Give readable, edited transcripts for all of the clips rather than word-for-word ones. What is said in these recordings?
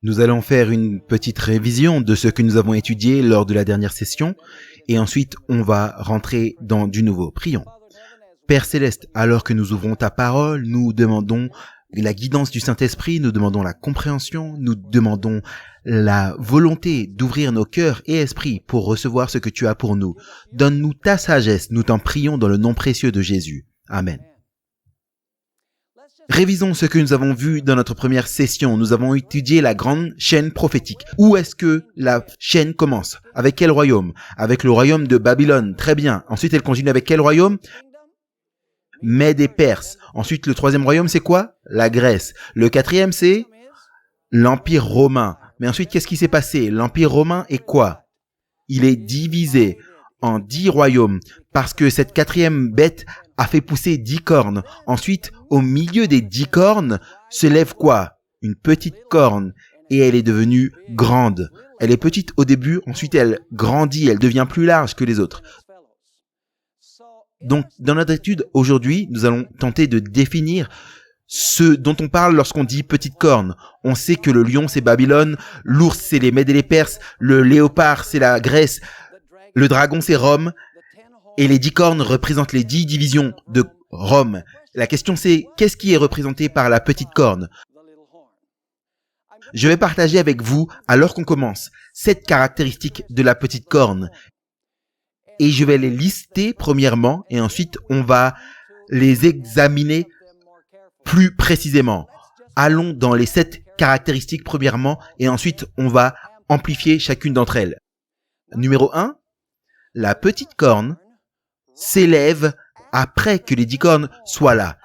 Nous allons faire une petite révision de ce que nous avons étudié lors de la dernière session et ensuite on va rentrer dans du nouveau. Prions. Père Céleste, alors que nous ouvrons ta parole, nous demandons la guidance du Saint-Esprit, nous demandons la compréhension, nous demandons la volonté d'ouvrir nos cœurs et esprits pour recevoir ce que tu as pour nous. Donne-nous ta sagesse, nous t'en prions dans le nom précieux de Jésus. Amen. Révisons ce que nous avons vu dans notre première session. Nous avons étudié la grande chaîne prophétique. Où est-ce que la chaîne commence? Avec quel royaume? Avec le royaume de Babylone. Très bien. Ensuite, elle continue avec quel royaume? Mèdes et Perses. Ensuite, le troisième royaume, c'est quoi? La Grèce. Le quatrième, c'est l'Empire romain. Mais ensuite, qu'est-ce qui s'est passé? L'Empire romain est quoi? Il est divisé en 10 royaumes parce que cette quatrième bête a fait pousser 10 cornes. Ensuite, au milieu des 10 cornes, se lève quoi? Une petite corne. Et elle est devenue grande. Elle est petite au début, ensuite elle grandit, elle devient plus large que les autres. Donc, dans notre étude aujourd'hui, nous allons tenter de définir ce dont on parle lorsqu'on dit petite corne. On sait que le lion, c'est Babylone, l'ours, c'est les Mèdes et les Perses, le léopard, c'est la Grèce, le dragon, c'est Rome, et les 10 cornes représentent les 10 divisions de Rome. La question c'est, qu'est-ce qui est représenté par la petite corne? Je vais partager avec vous, alors qu'on commence, 7 caractéristiques de la petite corne. Et je vais les lister premièrement, et ensuite on va les examiner plus précisément. Allons dans les 7 caractéristiques premièrement, et ensuite on va amplifier chacune d'entre elles. Numéro 1, la petite corne s'élève après que les 10 cornes soient là.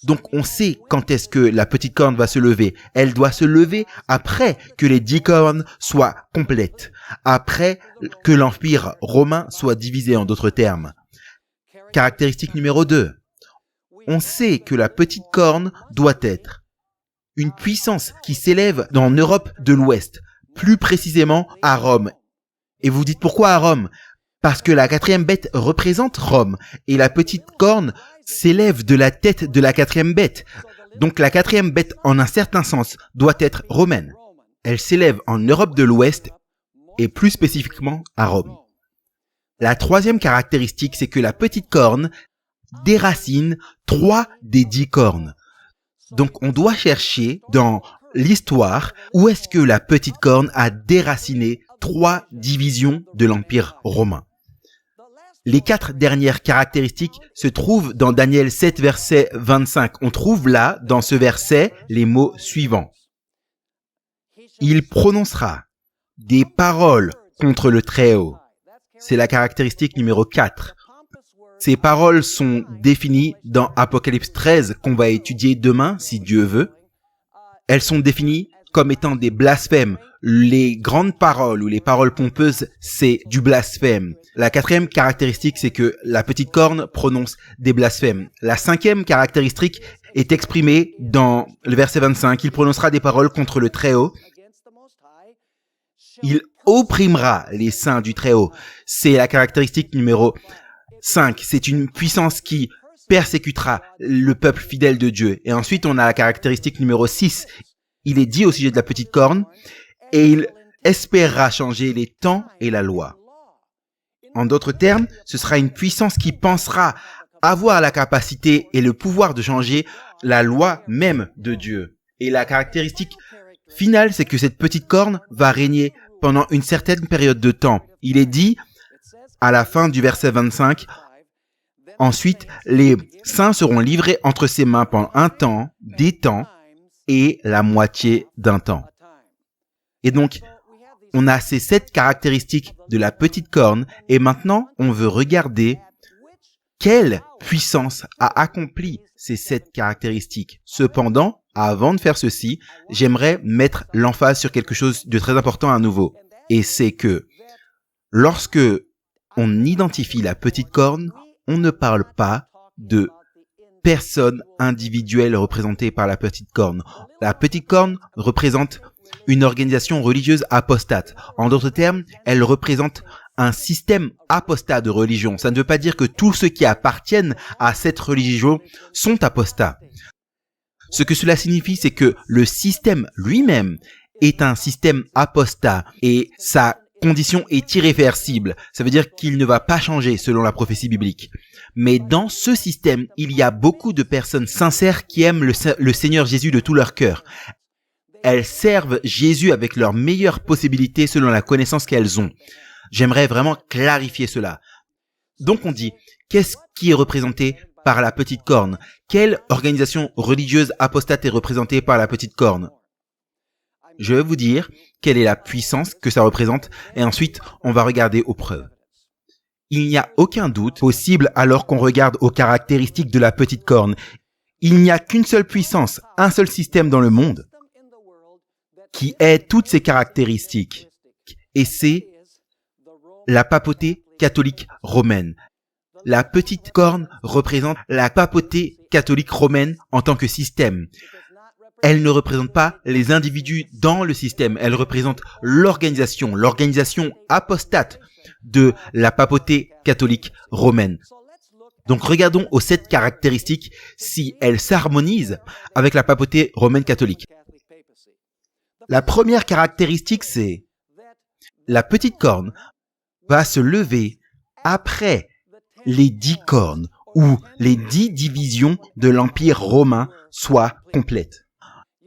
Donc on sait quand est-ce que la petite corne va se lever. Elle doit se lever après que les 10 cornes soient complètes. Après que l'Empire romain soit divisé, en d'autres termes. Caractéristique numéro 2. On sait que la petite corne doit être une puissance qui s'élève dans Europe de l'Ouest, plus précisément à Rome. Et vous dites pourquoi à Rome? Parce que la quatrième bête représente Rome et la petite corne s'élève de la tête de la quatrième bête. Donc la quatrième bête, en un certain sens, doit être romaine. Elle s'élève en Europe de l'Ouest et plus spécifiquement à Rome. La troisième caractéristique, c'est que la petite corne déracine 3 des 10 cornes. Donc on doit chercher dans l'histoire où est-ce que la petite corne a déraciné 3 divisions de l'Empire romain. Les 4 dernières caractéristiques se trouvent dans Daniel 7, verset 25. On trouve là, dans ce verset, les mots suivants. Il prononcera des paroles contre le Très-Haut. C'est la caractéristique numéro 4. Ces paroles sont définies dans Apocalypse 13, qu'on va étudier demain, si Dieu veut. Elles sont définies comme étant des blasphèmes. Les grandes paroles ou les paroles pompeuses, c'est du blasphème. La 4e caractéristique, c'est que la petite corne prononce des blasphèmes. La 5e caractéristique est exprimée dans le verset 25. Il prononcera des paroles contre le Très-Haut. Il opprimera les saints du Très-Haut. C'est la caractéristique numéro 5. C'est une puissance qui persécutera le peuple fidèle de Dieu. Et ensuite, on a la caractéristique numéro 6. Il est dit au sujet de la petite corne, et il espérera changer les temps et la loi. En d'autres termes, ce sera une puissance qui pensera avoir la capacité et le pouvoir de changer la loi même de Dieu. Et la caractéristique finale, c'est que cette petite corne va régner pendant une certaine période de temps. Il est dit, à la fin du verset 25, « Ensuite, les saints seront livrés entre ses mains pendant un temps, des temps, et la moitié d'un temps. » Et donc, on a ces 7 caractéristiques de la petite corne, et maintenant, on veut regarder quelle puissance a accompli ces 7 caractéristiques. Cependant, avant de faire ceci, j'aimerais mettre l'emphase sur quelque chose de très important à nouveau. Et c'est que, lorsque on identifie la petite corne, on ne parle pas de personne individuelle représentée par la petite corne. La petite corne représente une organisation religieuse apostate. En d'autres termes, elle représente un système apostat de religion. Ça ne veut pas dire que tous ceux qui appartiennent à cette religion sont apostats. Ce que cela signifie, c'est que le système lui-même est un système apostat et sa condition est irréversible. Ça veut dire qu'il ne va pas changer selon la prophétie biblique. Mais dans ce système, il y a beaucoup de personnes sincères qui aiment le Seigneur Jésus de tout leur cœur. Elles servent Jésus avec leurs meilleures possibilités selon la connaissance qu'elles ont. J'aimerais vraiment clarifier cela. Donc on dit, qu'est-ce qui est représenté par la petite corne? Quelle organisation religieuse apostate est représentée par la petite corne? Je vais vous dire quelle est la puissance que ça représente et ensuite on va regarder aux preuves. Il n'y a aucun doute possible alors qu'on regarde aux caractéristiques de la petite corne. Il n'y a qu'une seule puissance, un seul système dans le monde qui ait toutes ces caractéristiques. Et c'est la papauté catholique romaine. La petite corne représente la papauté catholique romaine en tant que système. Elle ne représente pas les individus dans le système, elle représente l'organisation apostate de la papauté catholique romaine. Donc regardons aux 7 caractéristiques si elles s'harmonisent avec la papauté romaine catholique. La première caractéristique, c'est la petite corne va se lever après les 10 cornes ou les 10 divisions de l'Empire romain soient complètes.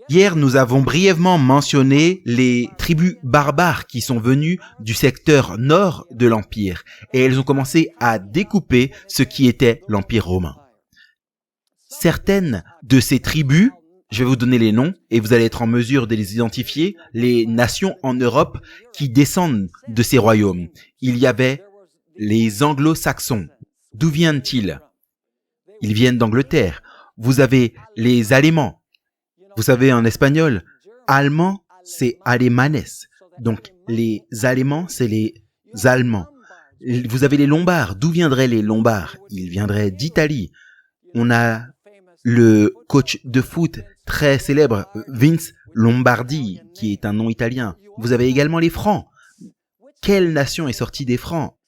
Hier, nous avons brièvement mentionné les tribus barbares qui sont venues du secteur nord de l'Empire et elles ont commencé à découper ce qui était l'Empire romain. Certaines de ces tribus, je vais vous donner les noms et vous allez être en mesure de les identifier, les nations en Europe qui descendent de ces royaumes. Il y avait les anglo-saxons. D'où viennent-ils? Ils viennent d'Angleterre. Vous avez les Allemands. Vous savez, en espagnol, allemand, c'est alemanes. Donc, les Allemands, c'est les Allemands. Vous avez les Lombards. D'où viendraient les Lombards? Ils viendraient d'Italie. On a le coach de foot très célèbre, Vince Lombardi, qui est un nom italien. Vous avez également les Francs. Quelle nation est sortie des Francs?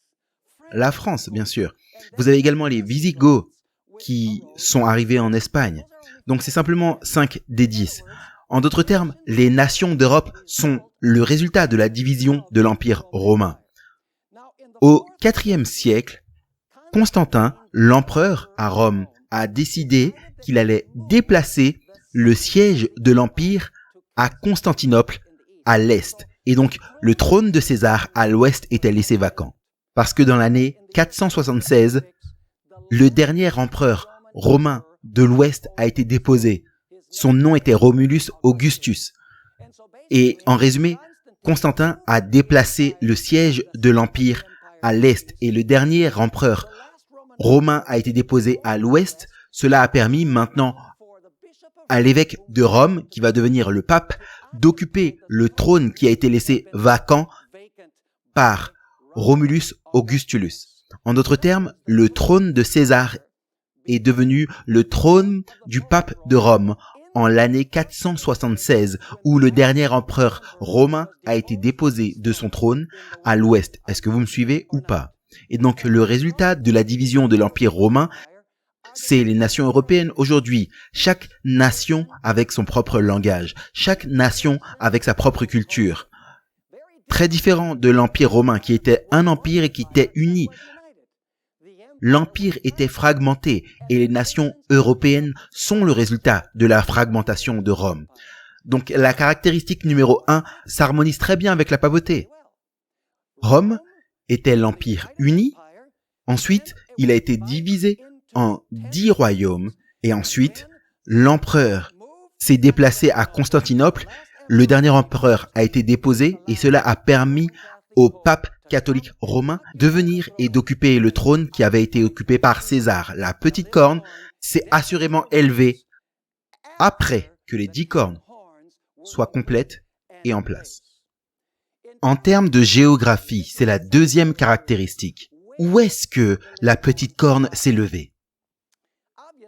La France, bien sûr. Vous avez également les Visigoths qui sont arrivés en Espagne. Donc c'est simplement 5 des 10. En d'autres termes, les nations d'Europe sont le résultat de la division de l'Empire romain. Au IVe siècle, Constantin, l'empereur à Rome, a décidé qu'il allait déplacer le siège de l'Empire à Constantinople, à l'est. Et donc, le trône de César à l'ouest était laissé vacant. Parce que dans l'année 476, le dernier empereur romain de l'ouest a été déposé. Son nom était Romulus Augustus. Et en résumé, Constantin a déplacé le siège de l'Empire à l'est et le dernier empereur romain a été déposé à l'ouest. Cela a permis maintenant à l'évêque de Rome, qui va devenir le pape, d'occuper le trône qui a été laissé vacant par Romulus Augustulus. En d'autres termes, le trône de César est devenu le trône du pape de Rome en l'année 476, où le dernier empereur romain a été déposé de son trône à l'ouest. Est-ce que vous me suivez ou pas? Et donc, le résultat de la division de l'Empire romain, c'est les nations européennes aujourd'hui. Chaque nation avec son propre langage. Chaque nation avec sa propre culture. Très différent de l'Empire romain qui était un empire et qui était uni. L'empire était fragmenté et les nations européennes sont le résultat de la fragmentation de Rome. Donc la caractéristique numéro 1 s'harmonise très bien avec la papauté. Rome était l'empire uni. Ensuite, il a été divisé en 10 royaumes et ensuite, l'empereur s'est déplacé à Constantinople. Le dernier empereur a été déposé et cela a permis au pape catholique romain de venir et d'occuper le trône qui avait été occupé par César. La petite corne s'est assurément élevée après que les 10 cornes soient complètes et en place. En termes de géographie, c'est la deuxième caractéristique. Où est-ce que la petite corne s'est levée?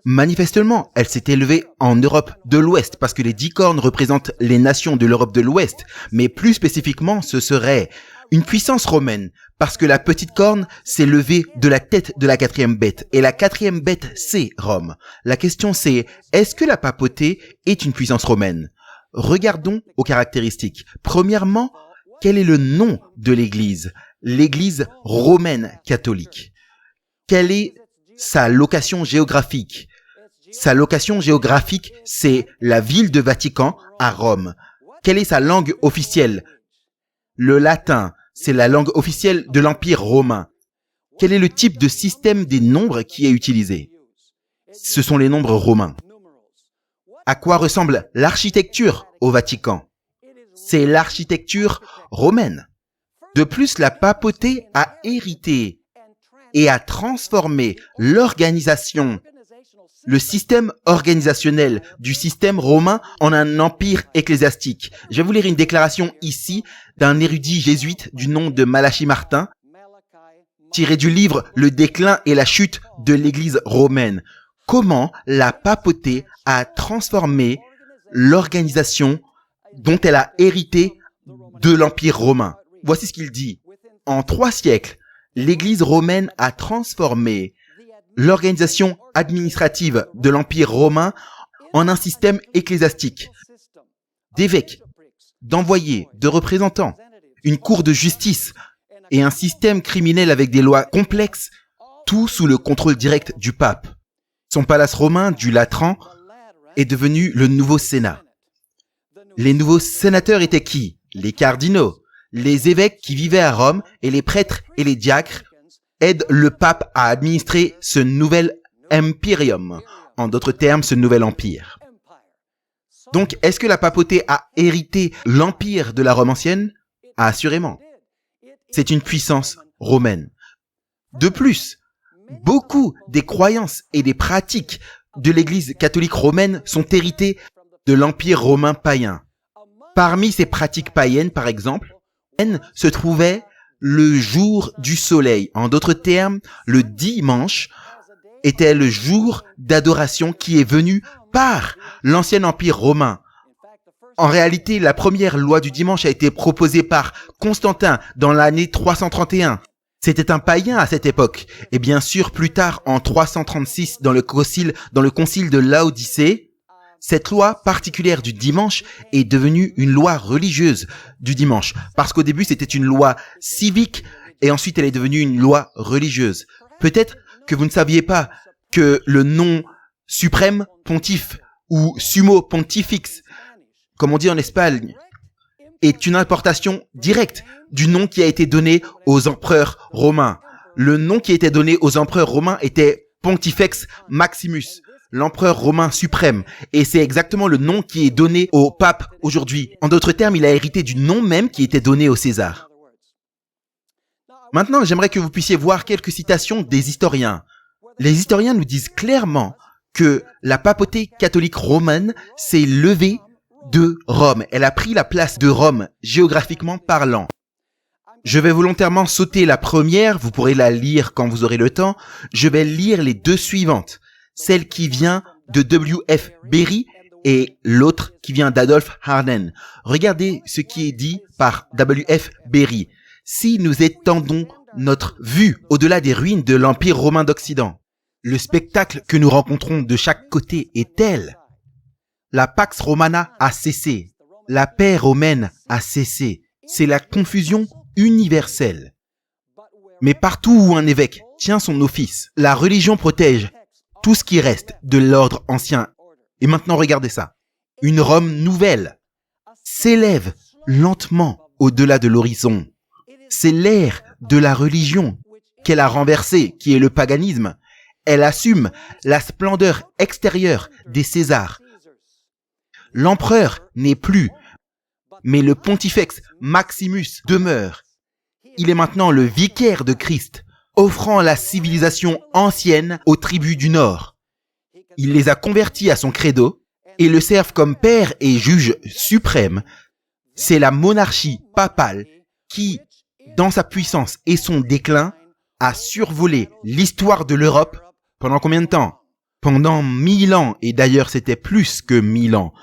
Manifestement, elle s'est élevée en Europe de l'Ouest parce que les 10 cornes représentent les nations de l'Europe de l'Ouest. Mais plus spécifiquement, ce serait Une puissance romaine, parce que la petite corne s'est levée de la tête de la quatrième bête, et la quatrième bête, c'est Rome. La question c'est, est-ce que la papauté est une puissance romaine? Regardons aux caractéristiques. Premièrement, quel est le nom de l'Église? L'Église romaine catholique. Quelle est sa location géographique? Sa location géographique, c'est la ville de Vatican à Rome. Quelle est sa langue officielle? Le latin, c'est la langue officielle de l'Empire romain. Quel est le type de système des nombres qui est utilisé? Ce sont les nombres romains. À quoi ressemble l'architecture au Vatican? C'est l'architecture romaine. De plus, la papauté a hérité et a transformé l'organisation, le système organisationnel du système romain en un empire ecclésiastique. Je vais vous lire une déclaration ici d'un érudit jésuite du nom de Malachi Martin, tiré du livre Le déclin et la chute de l'Église romaine. Comment la papauté a transformé l'organisation dont elle a hérité de l'Empire romain. Voici ce qu'il dit. En 3 siècles, l'Église romaine a transformé l'organisation administrative de l'Empire romain en un système ecclésiastique, d'évêques, d'envoyés, de représentants, une cour de justice et un système criminel avec des lois complexes, tout sous le contrôle direct du pape. Son palace romain du Latran est devenu le nouveau Sénat. Les nouveaux sénateurs étaient qui? Les cardinaux, les évêques qui vivaient à Rome et les prêtres et les diacres aident le pape à administrer ce nouvel imperium, en d'autres termes, ce nouvel empire. Donc, est-ce que la papauté a hérité l'empire de la Rome ancienne? Assurément. C'est une puissance romaine. De plus, beaucoup des croyances et des pratiques de l'Église catholique romaine sont héritées de l'empire romain païen. Parmi ces pratiques païennes, par exemple, se trouvait le jour du soleil. En d'autres termes, le dimanche était le jour d'adoration qui est venu par l'ancien empire romain. En réalité, la première loi du dimanche a été proposée par Constantin dans l'année 331. C'était un païen à cette époque. Et bien sûr, plus tard, en 336, dans le concile de Laodicée, cette loi particulière du dimanche est devenue une loi religieuse du dimanche. Parce qu'au début, c'était une loi civique et ensuite elle est devenue une loi religieuse. Peut-être que vous ne saviez pas que le nom suprême pontife ou sumo pontifex, comme on dit en Espagne, est une importation directe du nom qui a été donné aux empereurs romains. Le nom qui était donné aux empereurs romains était Pontifex Maximus, l'empereur romain suprême. Et c'est exactement le nom qui est donné au pape aujourd'hui. En d'autres termes, il a hérité du nom même qui était donné au César. Maintenant, j'aimerais que vous puissiez voir quelques citations des historiens. Les historiens nous disent clairement que la papauté catholique romaine s'est levée de Rome. Elle a pris la place de Rome, géographiquement parlant. Je vais volontairement sauter la première, vous pourrez la lire quand vous aurez le temps. Je vais lire les 2 suivantes. Celle qui vient de W.F. Berry et l'autre qui vient d'Adolphe Harden. Regardez ce qui est dit par W.F. Berry. Si nous étendons notre vue au-delà des ruines de l'Empire romain d'Occident, le spectacle que nous rencontrons de chaque côté est tel. La Pax Romana a cessé. La paix romaine a cessé. C'est la confusion universelle. Mais partout où un évêque tient son office, la religion protège tout ce qui reste de l'ordre ancien. Et maintenant, regardez ça. Une Rome nouvelle s'élève lentement au-delà de l'horizon. C'est l'ère de la religion qu'elle a renversée, qui est le paganisme. Elle assume la splendeur extérieure des Césars. L'empereur n'est plus, mais le pontifex Maximus demeure. Il est maintenant le vicaire de Christ, offrant la civilisation ancienne aux tribus du Nord. Il les a convertis à son credo et le servent comme père et juge suprême. C'est la monarchie papale qui, dans sa puissance et son déclin, a survolé l'histoire de l'Europe pendant combien de temps? Pendant 1000 ans, et d'ailleurs c'était plus que 1000 ans.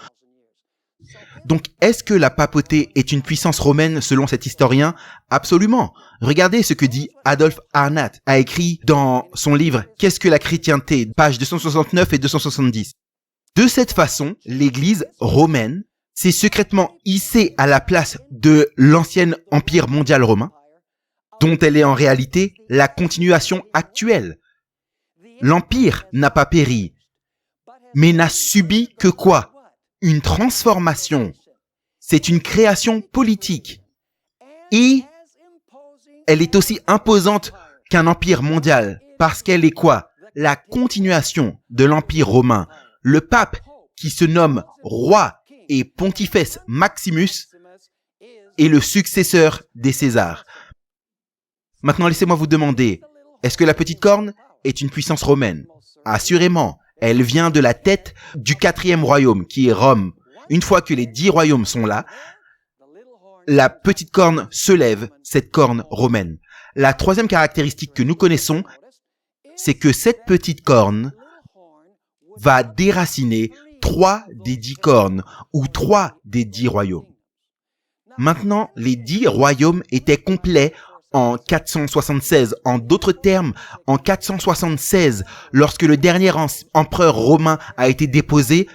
Donc, est-ce que la papauté est une puissance romaine selon cet historien? Absolument. Regardez ce que dit Adolphe Arnat, a écrit dans son livre « Qu'est-ce que la chrétienté ?» pages 269 et 270. De cette façon, l'Église romaine s'est secrètement hissée à la place de l'ancien empire mondial romain, dont elle est en réalité la continuation actuelle. L'empire n'a pas péri, mais n'a subi que quoi? Une transformation. C'est une création politique. Et elle est aussi imposante qu'un empire mondial, parce qu'elle est quoi? La continuation de l'empire romain. Le pape, qui se nomme roi et pontifex Maximus, est le successeur des Césars. Maintenant, laissez-moi vous demander, est-ce que la petite corne est une puissance romaine? Assurément. Elle vient de la tête du 4e royaume, qui est Rome. Une fois que les 10 royaumes sont là, la petite corne se lève, cette corne romaine. La 3e caractéristique que nous connaissons, c'est que cette petite corne va déraciner 3 des 10 cornes, ou 3 des 10 royaumes. Maintenant, les 10 royaumes étaient complets en 476. En d'autres termes, en 476, lorsque le dernier empereur romain a été déposé,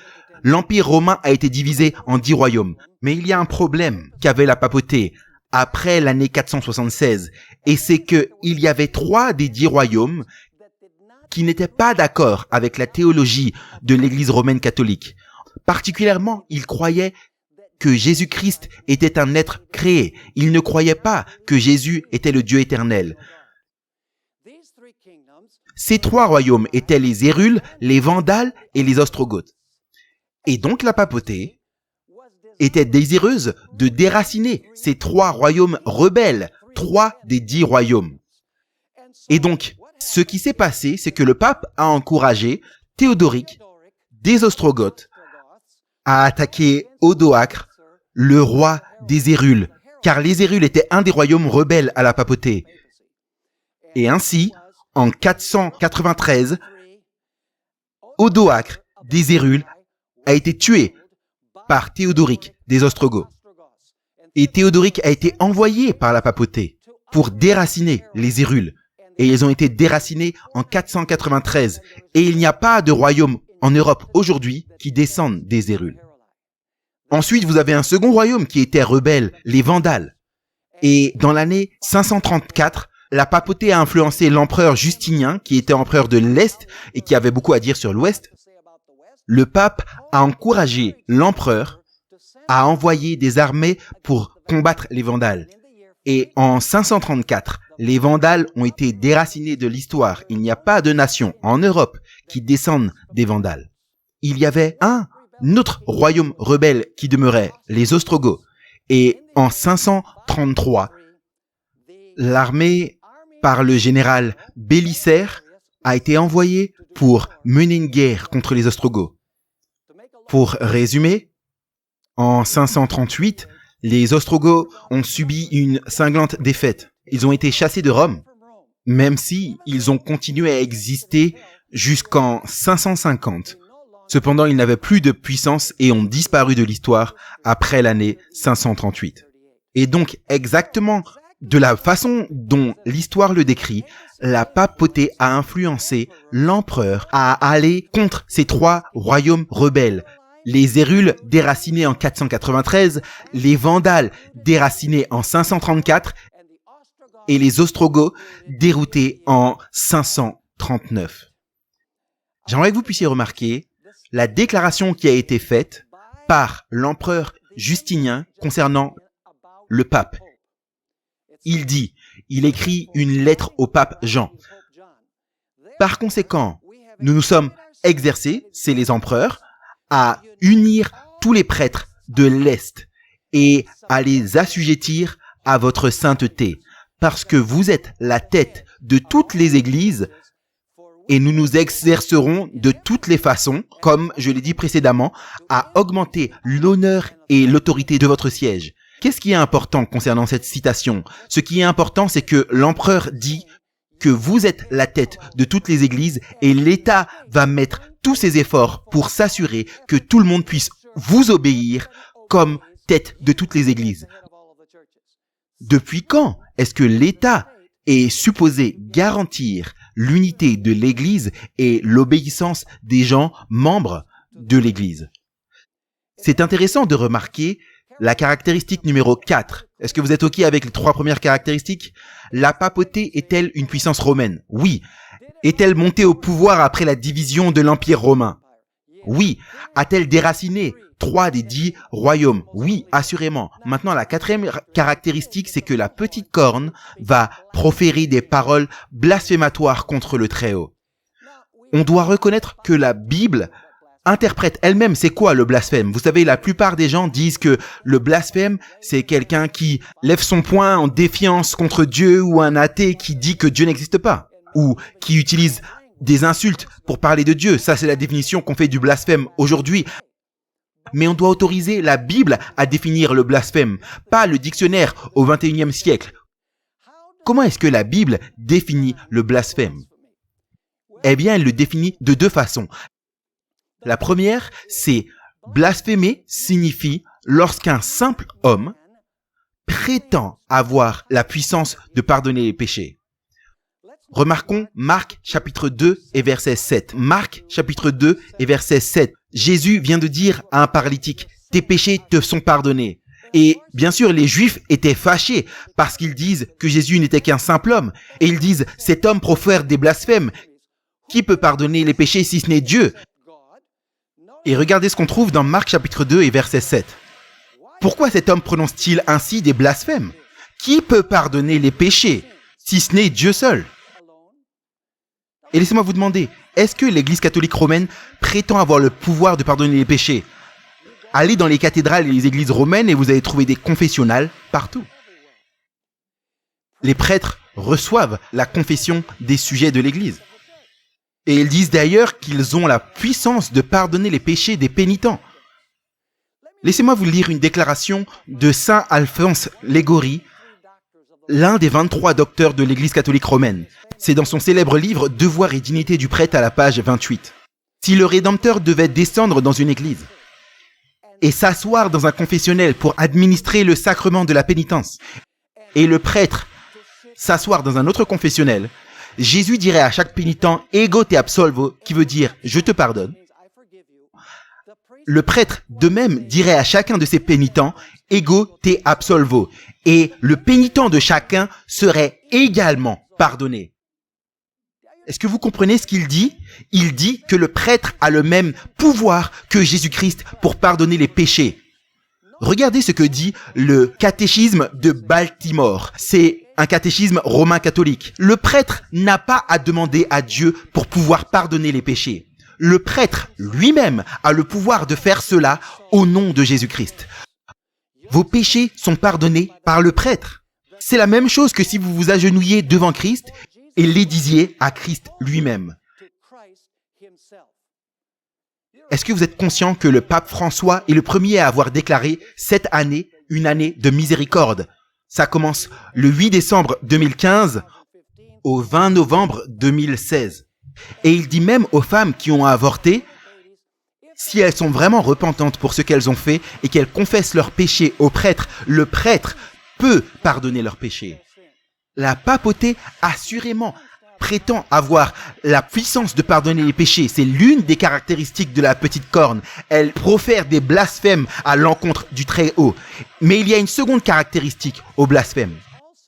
l'empire romain a été divisé en 10 royaumes. Mais il y a un problème qu'avait la papauté après l'année 476, et c'est que il y avait 3 des 10 royaumes qui n'étaient pas d'accord avec la théologie de l'Église romaine catholique. Particulièrement, ils croyaient que Jésus-Christ était un être créé. Ils ne croyaient pas que Jésus était le Dieu éternel. Ces 3 royaumes étaient les Hérules, les Vandales et les Ostrogoths. Et donc la papauté était désireuse de déraciner ces 3 royaumes rebelles, 3 des 10 royaumes. Et donc, ce qui s'est passé, c'est que le pape a encouragé Théodoric des Ostrogoths à attaquer Odoacre, le roi des Hérules, car les Hérules étaient un des royaumes rebelles à la papauté. Et ainsi, en 493, Odoacre des Hérules a été tué par Théodoric des Ostrogoths. Et Théodoric a été envoyé par la papauté pour déraciner les Hérules. Et ils ont été déracinés en 493. Et il n'y a pas de royaume en Europe aujourd'hui qui descendent des Hérules. Ensuite, vous avez un second royaume qui était rebelle, les Vandales. Et dans l'année 534, la papauté a influencé l'empereur Justinien, qui était empereur de l'Est et qui avait beaucoup à dire sur l'Ouest. Le pape a encouragé l'empereur à envoyer des armées pour combattre les Vandales. Et en 534, les Vandales ont été déracinés de l'histoire. Il n'y a pas de nation en Europe qui descende des Vandales. Il y avait un autre royaume rebelle qui demeurait, les Ostrogoths. Et en 533, l'armée par le général Bélisaire a été envoyée pour mener une guerre contre les Ostrogoths. Pour résumer, en 538, les Ostrogoths ont subi une cinglante défaite. Ils ont été chassés de Rome, même si ils ont continué à exister jusqu'en 550. Cependant, ils n'avaient plus de puissance et ont disparu de l'histoire après l'année 538. Et donc, exactement de la façon dont l'histoire le décrit, la papauté a influencé l'empereur à aller contre ces 3 royaumes rebelles. Les Hérules déracinés en 493, les Vandales déracinés en 534 et les Ostrogoths déroutés en 539. J'aimerais que vous puissiez remarquer la déclaration qui a été faite par l'empereur Justinien concernant le pape. Il écrit une lettre au pape Jean. Par conséquent, nous nous sommes exercés, c'est les empereurs, à unir tous les prêtres de l'Est et à les assujettir à votre sainteté, parce que vous êtes la tête de toutes les églises et nous nous exercerons de toutes les façons, comme je l'ai dit précédemment, à augmenter l'honneur et l'autorité de votre siège. Qu'est-ce qui est important concernant cette citation? Ce qui est important, c'est que l'empereur dit que vous êtes la tête de toutes les églises et l'État va mettre tous ses efforts pour s'assurer que tout le monde puisse vous obéir comme tête de toutes les églises. Depuis quand est-ce que l'État est supposé garantir l'unité de l'Église et l'obéissance des gens membres de l'Église? C'est intéressant de remarquer la caractéristique numéro 4. Est-ce que vous êtes OK avec les 3 premières caractéristiques? La papauté est-elle une puissance romaine? Oui. Est-elle montée au pouvoir après la division de l'Empire romain? Oui. A-t-elle déraciné 3 des 10 royaumes? Oui, assurément. Maintenant, la 4e caractéristique, c'est que la petite corne va proférer des paroles blasphématoires contre le Très-Haut. On doit reconnaître que la Bible interprète elle-même c'est quoi le blasphème. Vous savez, la plupart des gens disent que le blasphème, c'est quelqu'un qui lève son poing en défiance contre Dieu, ou un athée qui dit que Dieu n'existe pas, ou qui utilise des insultes pour parler de Dieu. Ça, c'est la définition qu'on fait du blasphème aujourd'hui. Mais on doit autoriser la Bible à définir le blasphème, pas le dictionnaire au XXIe siècle. Comment est-ce que la Bible définit le blasphème? Eh bien, elle le définit de 2 façons. La première, c'est blasphémer signifie lorsqu'un simple homme prétend avoir la puissance de pardonner les péchés. Remarquons Marc chapitre 2 et verset 7. Marc chapitre 2 et verset 7. Jésus vient de dire à un paralytique, « Tes péchés te sont pardonnés ». Et bien sûr, les Juifs étaient fâchés parce qu'ils disent que Jésus n'était qu'un simple homme. Et ils disent, « Cet homme profère des blasphèmes. Qui peut pardonner les péchés si ce n'est Dieu ?» Et regardez ce qu'on trouve dans Marc chapitre 2 et verset 7. Pourquoi cet homme prononce-t-il ainsi des blasphèmes? Qui peut pardonner les péchés si ce n'est Dieu seul? Et laissez-moi vous demander, est-ce que l'Église catholique romaine prétend avoir le pouvoir de pardonner les péchés? Allez dans les cathédrales et les églises romaines et vous allez trouver des confessionnals partout. Les prêtres reçoivent la confession des sujets de l'Église. Et ils disent d'ailleurs qu'ils ont la puissance de pardonner les péchés des pénitents. Laissez-moi vous lire une déclaration de saint Alphonse Liguori, l'un des 23 docteurs de l'Église catholique romaine. C'est dans son célèbre livre « Devoir et dignité du prêtre » à la page 28. Si le Rédempteur devait descendre dans une église et s'asseoir dans un confessionnel pour administrer le sacrement de la pénitence, et le prêtre s'asseoir dans un autre confessionnel, Jésus dirait à chaque pénitent « Ego te absolvo », qui veut dire « Je te pardonne ». Le prêtre, de même, dirait à chacun de ses pénitents « Ego te absolvo ». Et le pénitent de chacun serait également pardonné. Est-ce que vous comprenez ce qu'il dit? Il dit que le prêtre a le même pouvoir que Jésus-Christ pour pardonner les péchés. Regardez ce que dit le catéchisme de Baltimore. C'est un catéchisme romain catholique. Le prêtre n'a pas à demander à Dieu pour pouvoir pardonner les péchés. Le prêtre lui-même a le pouvoir de faire cela au nom de Jésus-Christ. Vos péchés sont pardonnés par le prêtre. C'est la même chose que si vous vous agenouillez devant Christ et les disiez à Christ lui-même. Est-ce que vous êtes conscient que le pape François est le premier à avoir déclaré cette année une année de miséricorde? Ça commence le 8 décembre 2015 au 20 novembre 2016. Et il dit même aux femmes qui ont avorté, si elles sont vraiment repentantes pour ce qu'elles ont fait et qu'elles confessent leurs péchés au prêtre, le prêtre peut pardonner leurs péchés. La papauté, assurément, prétend avoir la puissance de pardonner les péchés. C'est l'une des caractéristiques de la petite corne. Elle profère des blasphèmes à l'encontre du Très-Haut. Mais il y a une seconde caractéristique au blasphème.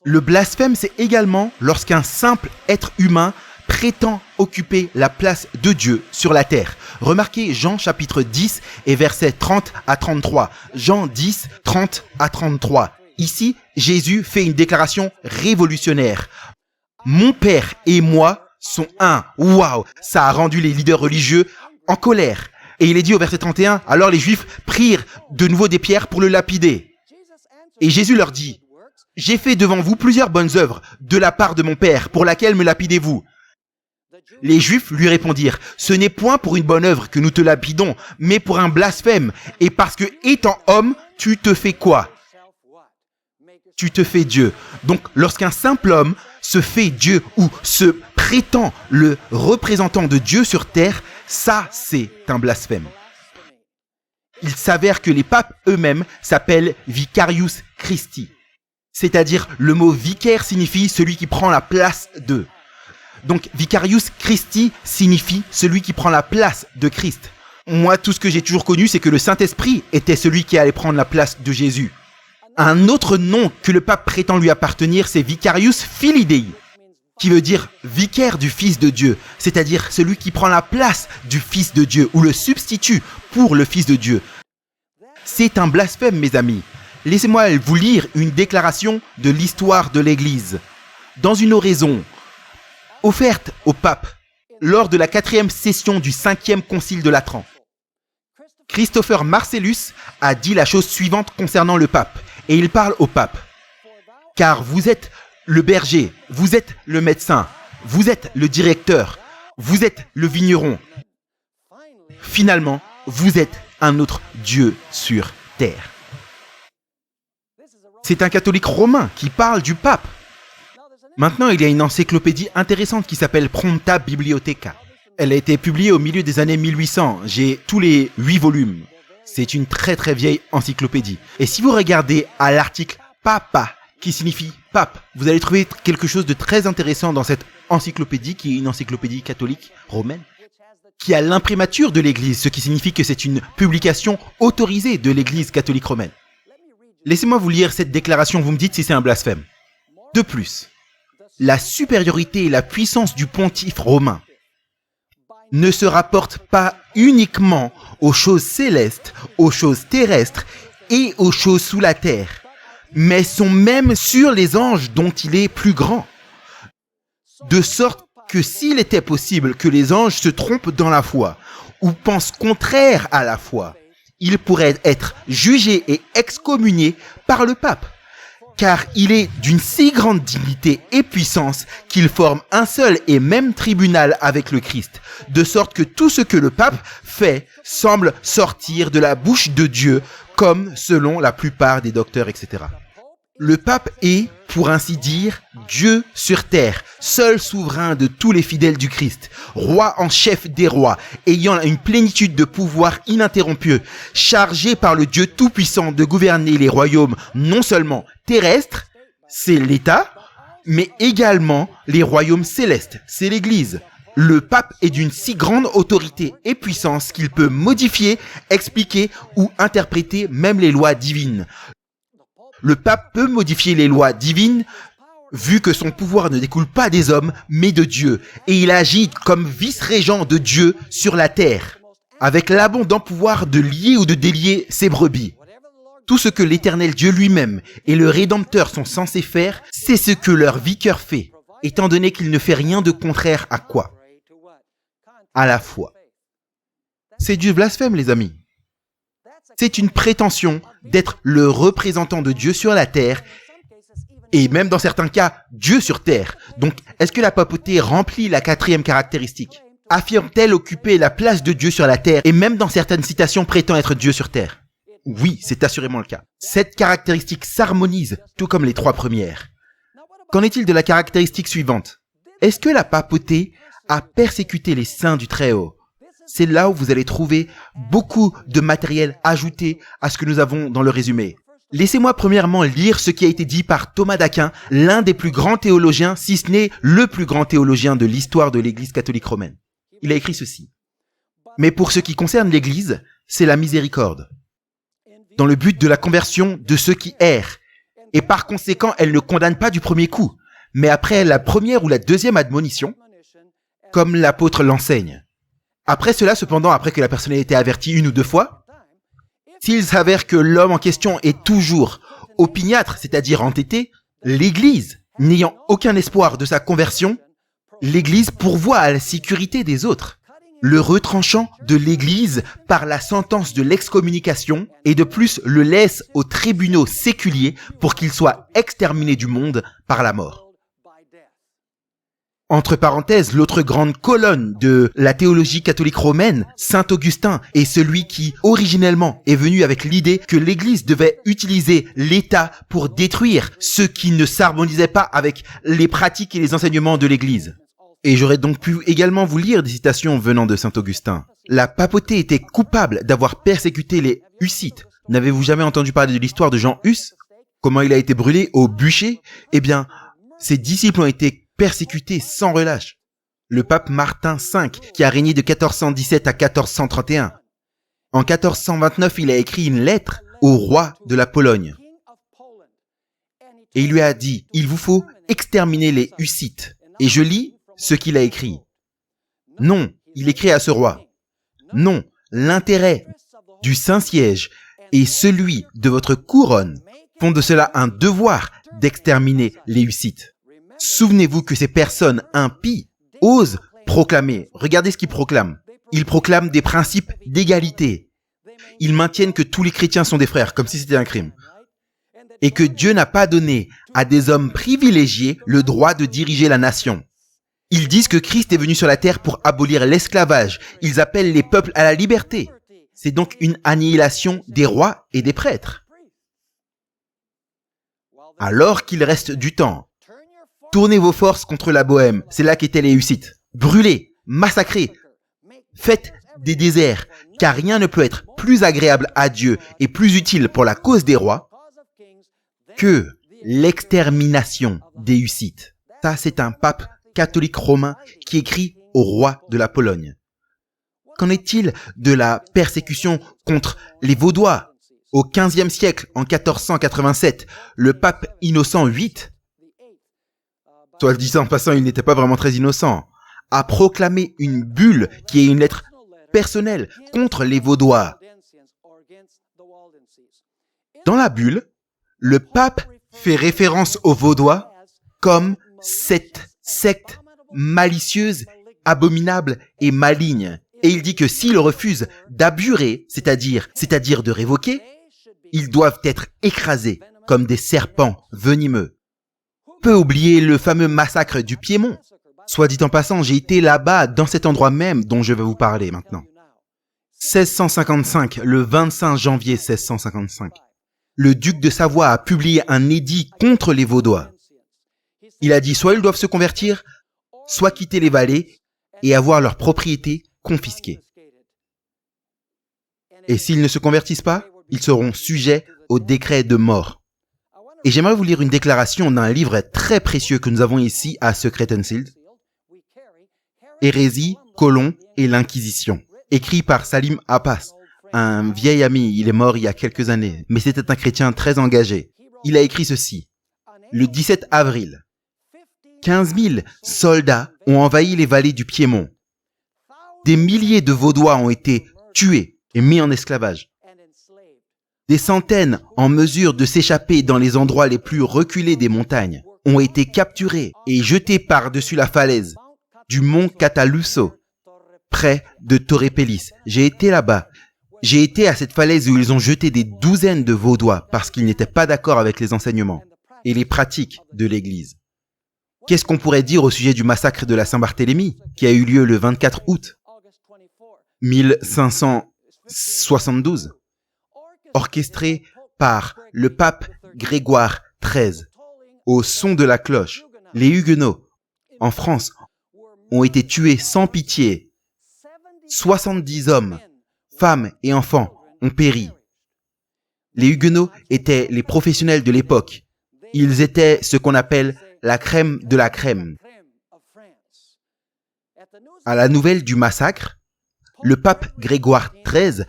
Le blasphème, c'est également lorsqu'un simple être humain prétend occuper la place de Dieu sur la terre. Remarquez Jean chapitre 10 et versets 30 à 33. Jean 10, 30 à 33. Ici, Jésus fait une déclaration révolutionnaire. Mon Père et moi sont un. Waouh! Ça a rendu les leaders religieux en colère. Et il est dit au verset 31, alors les Juifs prirent de nouveau des pierres pour le lapider. Et Jésus leur dit, j'ai fait devant vous plusieurs bonnes œuvres de la part de mon Père, pour laquelle me lapidez-vous? Les Juifs lui répondirent, ce n'est point pour une bonne œuvre que nous te lapidons, mais pour un blasphème, et parce que, étant homme, tu te fais quoi? Tu te fais Dieu. Donc, lorsqu'un simple homme se fait Dieu ou se prétend le représentant de Dieu sur terre, ça, c'est un blasphème. il s'avère que les papes eux-mêmes s'appellent Vicarius Christi. C'est-à-dire, le mot vicaire signifie celui qui prend la place de. Donc, Vicarius Christi signifie celui qui prend la place de Christ. Moi, tout ce que j'ai toujours connu, c'est que le Saint-Esprit était celui qui allait prendre la place de Jésus. Un autre nom que le pape prétend lui appartenir, c'est Vicarius Filii Dei, qui veut dire vicaire du Fils de Dieu, c'est-à-dire celui qui prend la place du Fils de Dieu, ou le substitut pour le Fils de Dieu. C'est un blasphème, mes amis. Laissez-moi vous lire une déclaration de l'histoire de l'Église. Dans une oraison offerte au pape lors de la 4e session du 5e concile de Latran, Christopher Marcellus a dit la chose suivante concernant le pape, et il parle au pape. « Car vous êtes le berger, vous êtes le médecin, vous êtes le directeur, vous êtes le vigneron. Finalement, vous êtes un autre Dieu sur terre. » C'est un catholique romain qui parle du pape. Maintenant, il y a une encyclopédie intéressante qui s'appelle Prompta Bibliotheca. Elle a été publiée au milieu des années 1800. J'ai tous les 8 volumes. C'est une très très vieille encyclopédie. Et si vous regardez à l'article Papa, qui signifie pape, vous allez trouver quelque chose de très intéressant dans cette encyclopédie, qui est une encyclopédie catholique romaine, qui a l'imprimature de l'Église, ce qui signifie que c'est une publication autorisée de l'Église catholique romaine. Laissez-moi vous lire cette déclaration, vous me dites si c'est un blasphème. De plus, la supériorité et la puissance du pontife romain ne se rapportent pas uniquement aux choses célestes, aux choses terrestres et aux choses sous la terre, mais sont même sur les anges dont il est plus grand. De sorte que s'il était possible que les anges se trompent dans la foi, ou pensent contraire à la foi, ils pourraient être jugés et excommuniés par le pape, car il est d'une si grande dignité et puissance qu'il forme un seul et même tribunal avec le Christ, de sorte que tout ce que le pape fait semble sortir de la bouche de Dieu, comme selon la plupart des docteurs, etc. Le pape est, pour ainsi dire, Dieu sur terre, seul souverain de tous les fidèles du Christ, roi en chef des rois, ayant une plénitude de pouvoir ininterrompue, chargé par le Dieu tout-puissant de gouverner les royaumes non seulement terrestres, c'est l'État, mais également les royaumes célestes, c'est l'Église. Le pape est d'une si grande autorité et puissance qu'il peut modifier, expliquer ou interpréter même les lois divines. Le pape peut modifier les lois divines, vu que son pouvoir ne découle pas des hommes, mais de Dieu, et il agit comme vice-régent de Dieu sur la terre, avec l'abondant pouvoir de lier ou de délier ses brebis. Tout ce que l'Éternel Dieu lui-même et le Rédempteur sont censés faire, c'est ce que leur vicaire fait, étant donné qu'il ne fait rien de contraire à quoi? À la foi. C'est du blasphème, les amis. C'est une prétention d'être le représentant de Dieu sur la terre, et même dans certains cas, Dieu sur terre. Donc, est-ce que la papauté remplit la 4e caractéristique? Affirme-t-elle occuper la place de Dieu sur la terre, et même dans certaines citations prétend être Dieu sur terre? Oui, c'est assurément le cas. Cette caractéristique s'harmonise, tout comme les 3 premières. Qu'en est-il de la caractéristique suivante? Est-ce que la papauté a persécuté les saints du Très-Haut? C'est là où vous allez trouver beaucoup de matériel ajouté à ce que nous avons dans le résumé. Laissez-moi premièrement lire ce qui a été dit par Thomas d'Aquin, l'un des plus grands théologiens, si ce n'est le plus grand théologien de l'histoire de l'Église catholique romaine. Il a écrit ceci. « Mais pour ce qui concerne l'Église, c'est la miséricorde, dans le but de la conversion de ceux qui errent, et par conséquent, elle ne condamne pas du premier coup, mais après la première ou la deuxième admonition, comme l'apôtre l'enseigne. Après cela, cependant, après que la personne ait été avertie 1 ou 2 fois, s'il s'avère que l'homme en question est toujours opiniâtre, c'est-à-dire entêté, l'Église, n'ayant aucun espoir de sa conversion, l'Église pourvoit à la sécurité des autres, le retranchant de l'Église par la sentence de l'excommunication et de plus le laisse aux tribunaux séculiers pour qu'il soit exterminé du monde par la mort. Entre parenthèses, l'autre grande colonne de la théologie catholique romaine, Saint Augustin, est celui qui, originellement, est venu avec l'idée que l'Église devait utiliser l'État pour détruire ceux qui ne s'harmonisaient pas avec les pratiques et les enseignements de l'Église. Et j'aurais donc pu également vous lire des citations venant de Saint Augustin. La papauté était coupable d'avoir persécuté les Hussite. N'avez-vous jamais entendu parler de l'histoire de Jean Hus? Comment il a été brûlé au bûcher? Eh bien, ses disciples ont été persécutés sans relâche. Le pape Martin V, qui a régné de 1417 à 1431. En 1429, il a écrit une lettre au roi de la Pologne. Et il lui a dit, il vous faut exterminer les Hussites. Et je lis ce qu'il a écrit. Non, il écrit à ce roi. Non, l'intérêt du Saint-Siège et celui de votre couronne font de cela un devoir d'exterminer les Hussites. Souvenez-vous que ces personnes impies osent proclamer. Regardez ce qu'ils proclament. Ils proclament des principes d'égalité. Ils maintiennent que tous les chrétiens sont des frères, comme si c'était un crime. Et que Dieu n'a pas donné à des hommes privilégiés le droit de diriger la nation. Ils disent que Christ est venu sur la terre pour abolir l'esclavage. Ils appellent les peuples à la liberté. C'est donc une annihilation des rois et des prêtres. Alors qu'il reste du temps, tournez vos forces contre la Bohème. C'est là qu'étaient les Hussites. Brûlez, massacrez, faites des déserts, car rien ne peut être plus agréable à Dieu et plus utile pour la cause des rois que l'extermination des Hussites. Ça, c'est un pape catholique romain qui écrit au roi de la Pologne. Qu'en est-il de la persécution contre les Vaudois? Au XVe siècle, en 1487, le pape Innocent VIII, soit dit en passant, il n'était pas vraiment très innocent, a proclamé une bulle qui est une lettre personnelle contre les Vaudois. Dans la bulle, le pape fait référence aux Vaudois comme cette secte malicieuse, abominable et maligne. Et il dit que s'ils refusent d'abjurer, c'est-à-dire de révoquer, ils doivent être écrasés comme des serpents venimeux. On peut oublier le fameux massacre du Piémont. Soit dit en passant, j'ai été là-bas, dans cet endroit même dont je vais vous parler maintenant. 1655, le 25 janvier 1655, le duc de Savoie a publié un édit contre les Vaudois. Il a dit soit ils doivent se convertir, soit quitter les vallées et avoir leurs propriétés confisquées. Et s'ils ne se convertissent pas, ils seront sujets au décret de mort. Et j'aimerais vous lire une déclaration d'un livre très précieux que nous avons ici à Secret and Sealed, Hérésie, Colon et l'Inquisition, écrit par Salim Abbas, un vieil ami. Il est mort il y a quelques années, mais c'était un chrétien très engagé. Il a écrit ceci. Le 17 avril, 15 000 soldats ont envahi les vallées du Piémont. Des milliers de Vaudois ont été tués et mis en esclavage. Des centaines en mesure de s'échapper dans les endroits les plus reculés des montagnes ont été capturés et jetés par-dessus la falaise du mont Cataluso, près de Torre Pellis. J'ai été là-bas. J'ai été à cette falaise où ils ont jeté des douzaines de Vaudois parce qu'ils n'étaient pas d'accord avec les enseignements et les pratiques de l'Église. Qu'est-ce qu'on pourrait dire au sujet du massacre de la Saint-Barthélemy qui a eu lieu le 24 août 1572, orchestré par le pape Grégoire XIII, au son de la cloche? Les Huguenots, en France, ont été tués sans pitié. 70 hommes, femmes et enfants ont péri. Les Huguenots étaient les professionnels de l'époque. Ils étaient ce qu'on appelle la crème de la crème. À la nouvelle du massacre, le pape Grégoire XIII,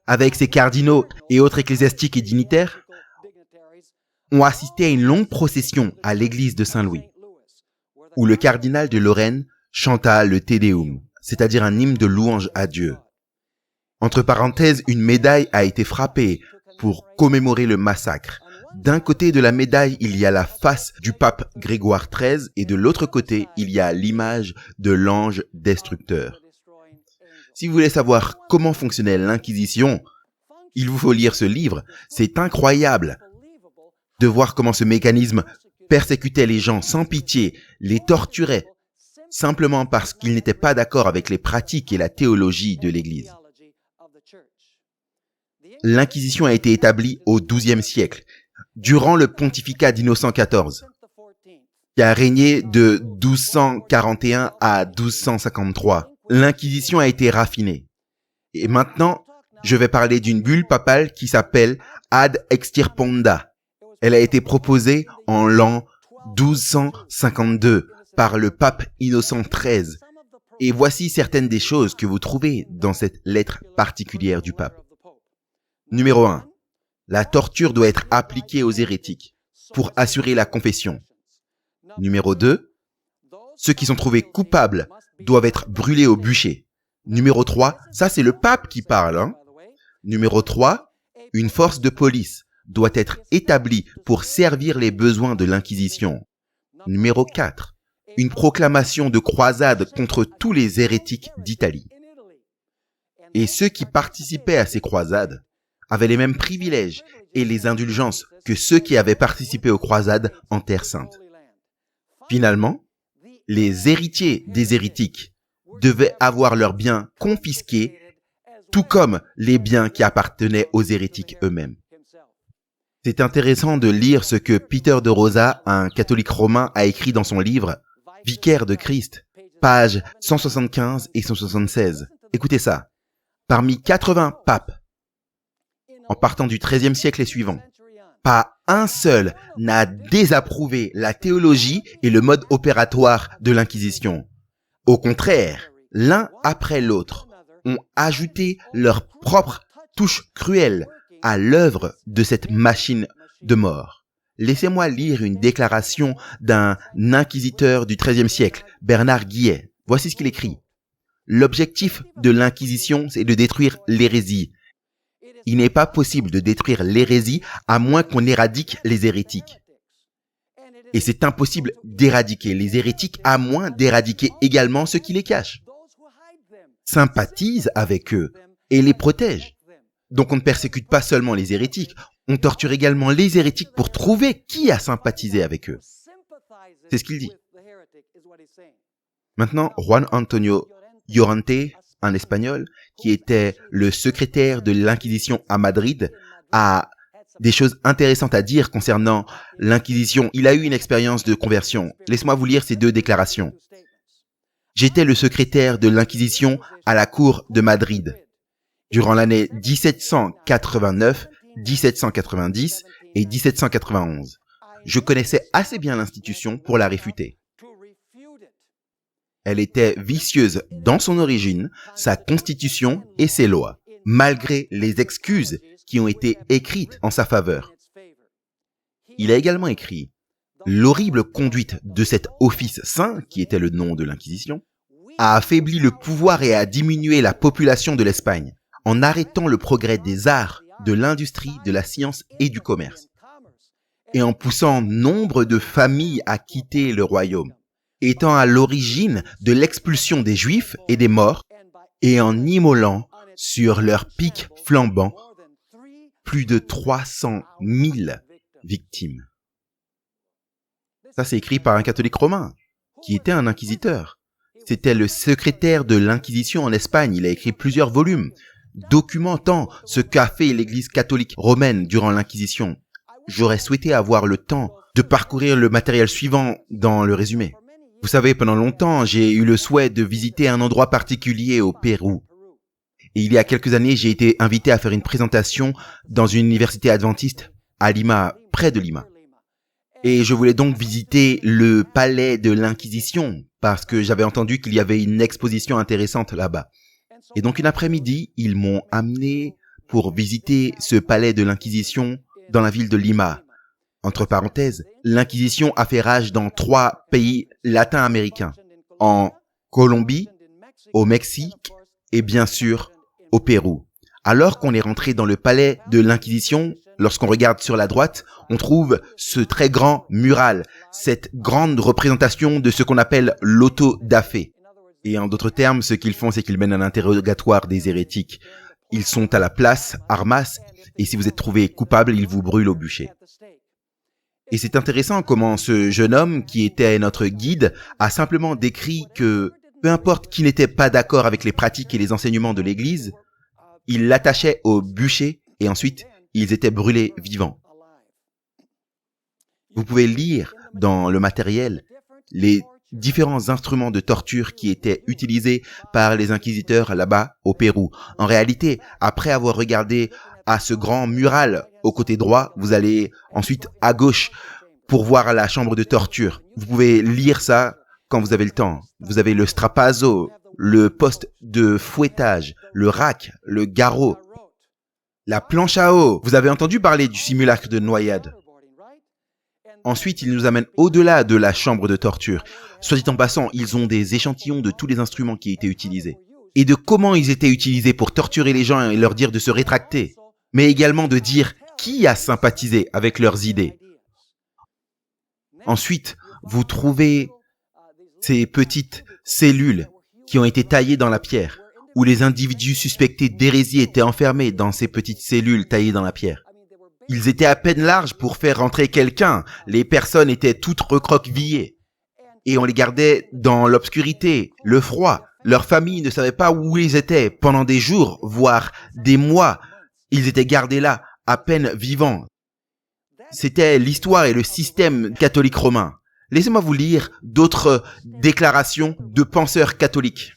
avec ses cardinaux et autres ecclésiastiques et dignitaires, ont assisté à une longue procession à l'église de Saint-Louis, où le cardinal de Lorraine chanta le Te Deum, c'est-à-dire un hymne de louange à Dieu. Entre parenthèses, une médaille a été frappée pour commémorer le massacre. D'un côté de la médaille, il y a la face du pape Grégoire XIII et de l'autre côté, il y a l'image de l'ange destructeur. Si vous voulez savoir comment fonctionnait l'Inquisition, il vous faut lire ce livre. C'est incroyable de voir comment ce mécanisme persécutait les gens sans pitié, les torturait, simplement parce qu'ils n'étaient pas d'accord avec les pratiques et la théologie de l'Église. L'Inquisition a été établie au XIIe siècle, durant le pontificat d'Innocent XIV, qui a régné de 1241 à 1253. L'Inquisition a été raffinée. Et maintenant, Je vais parler d'une bulle papale qui s'appelle Ad Extirpanda. Elle a été proposée en l'an 1252 par le pape Innocent XIII. Et voici certaines des choses que vous trouvez dans cette lettre particulière du pape. Numéro 1. La torture doit être appliquée aux hérétiques pour assurer la confession. Numéro 2. Ceux qui sont trouvés coupables doivent être brûlés au bûcher. Numéro 3. Ça, c'est le pape qui parle, hein. Numéro 3. Une force de police doit être établie pour servir les besoins de l'Inquisition. Numéro 4. Une proclamation de croisade contre tous les hérétiques d'Italie. Et ceux qui participaient à ces croisades avaient les mêmes privilèges et les indulgences que ceux qui avaient participé aux croisades en Terre Sainte. Finalement, les héritiers des hérétiques devaient avoir leurs biens confisqués, tout comme les biens qui appartenaient aux hérétiques eux-mêmes. C'est intéressant de lire ce que Peter de Rosa, un catholique romain, a écrit dans son livre « Vicaire de Christ », pages 175 et 176. Écoutez ça. Parmi 80 papes, en partant du XIIIe siècle et suivant, pas un seul n'a désapprouvé la théologie et le mode opératoire de l'Inquisition. Au contraire, l'un après l'autre ont ajouté leur propre touche cruelle à l'œuvre de cette machine de mort. Laissez-moi lire une déclaration d'un inquisiteur du XIIIe siècle, Bernard Guillet. Voici ce qu'il écrit. L'objectif de l'Inquisition, c'est de détruire l'hérésie. Il n'est pas possible de détruire l'hérésie à moins qu'on éradique les hérétiques. Et c'est impossible d'éradiquer les hérétiques à moins d'éradiquer également ceux qui les cachent, sympathisent avec eux et les protègent. Donc on ne persécute pas seulement les hérétiques, on torture également les hérétiques pour trouver qui a sympathisé avec eux. C'est ce qu'il dit. Maintenant, Juan Antonio Llorente, un Espagnol, qui était le secrétaire de l'Inquisition à Madrid, a des choses intéressantes à dire concernant l'Inquisition. Il a eu une expérience de conversion. Laissez-moi vous lire ces deux déclarations. J'étais le secrétaire de l'Inquisition à la cour de Madrid durant l'année 1789, 1790 et 1791. Je connaissais assez bien l'institution pour la réfuter. Elle était vicieuse dans son origine, sa constitution et ses lois, malgré les excuses qui ont été écrites en sa faveur. Il a également écrit « L'horrible conduite de cet office saint, qui était le nom de l'Inquisition, a affaibli le pouvoir et a diminué la population de l'Espagne, en arrêtant le progrès des arts, de l'industrie, de la science et du commerce, et en poussant nombre de familles à quitter le royaume, étant à l'origine de l'expulsion des Juifs et des morts, et en immolant sur leur pic flambant plus de 300 000 victimes. » Ça, c'est écrit par un catholique romain, qui était un inquisiteur. C'était le secrétaire de l'Inquisition en Espagne. Il a écrit plusieurs volumes, documentant ce qu'a fait l'Église catholique romaine durant l'Inquisition. J'aurais souhaité avoir le temps de parcourir le matériel suivant dans le résumé. Vous savez, pendant longtemps, j'ai eu le souhait de visiter un endroit particulier au Pérou. Et il y a quelques années, j'ai été invité à faire une présentation dans une université adventiste à Lima, près de Lima. Et je voulais donc visiter le palais de l'Inquisition parce que j'avais entendu qu'il y avait une exposition intéressante là-bas. Et donc une après-midi, ils m'ont amené pour visiter ce palais de l'Inquisition dans la ville de Lima. Entre parenthèses, l'Inquisition a fait rage dans 3 pays latino-américains, en Colombie, au Mexique et bien sûr au Pérou. Alors qu'on est rentré dans le palais de l'Inquisition, lorsqu'on regarde sur la droite, on trouve ce très grand mural, cette grande représentation de ce qu'on appelle l'auto da fe. Et en d'autres termes, ce qu'ils font, c'est qu'ils mènent un interrogatoire des hérétiques. Ils sont à la place Armas, et si vous êtes trouvé coupable, ils vous brûlent au bûcher. Et c'est intéressant comment ce jeune homme, qui était notre guide, a simplement décrit que, peu importe qui n'était pas d'accord avec les pratiques et les enseignements de l'Église, il l'attachait au bûcher et ensuite, ils étaient brûlés vivants. Vous pouvez lire dans le matériel les différents instruments de torture qui étaient utilisés par les inquisiteurs là-bas au Pérou. En réalité, après avoir regardé à ce grand mural au côté droit, vous allez ensuite à gauche pour voir la chambre de torture. Vous pouvez lire ça quand vous avez le temps. Vous avez le strapazo, le poste de fouettage, le rack, le garrot, la planche à eau. Vous avez entendu parler du simulacre de noyade. Ensuite, ils nous amènent au-delà de la chambre de torture. Soit dit en passant, ils ont des échantillons de tous les instruments qui étaient utilisés. Et de comment ils étaient utilisés pour torturer les gens et leur dire de se rétracter. Mais également de dire qui a sympathisé avec leurs idées. Ensuite, vous trouvez ces petites cellules qui ont été taillées dans la pierre, où les individus suspectés d'hérésie étaient enfermés dans ces petites cellules taillées dans la pierre. Ils étaient à peine larges pour faire rentrer quelqu'un. Les personnes étaient toutes recroquevillées. Et on les gardait dans l'obscurité, le froid. Leurs familles ne savaient pas où ils étaient pendant des jours, voire des mois. Ils étaient gardés là, à peine vivants. C'était l'histoire et le système catholique romain. Laissez-moi vous lire d'autres déclarations de penseurs catholiques.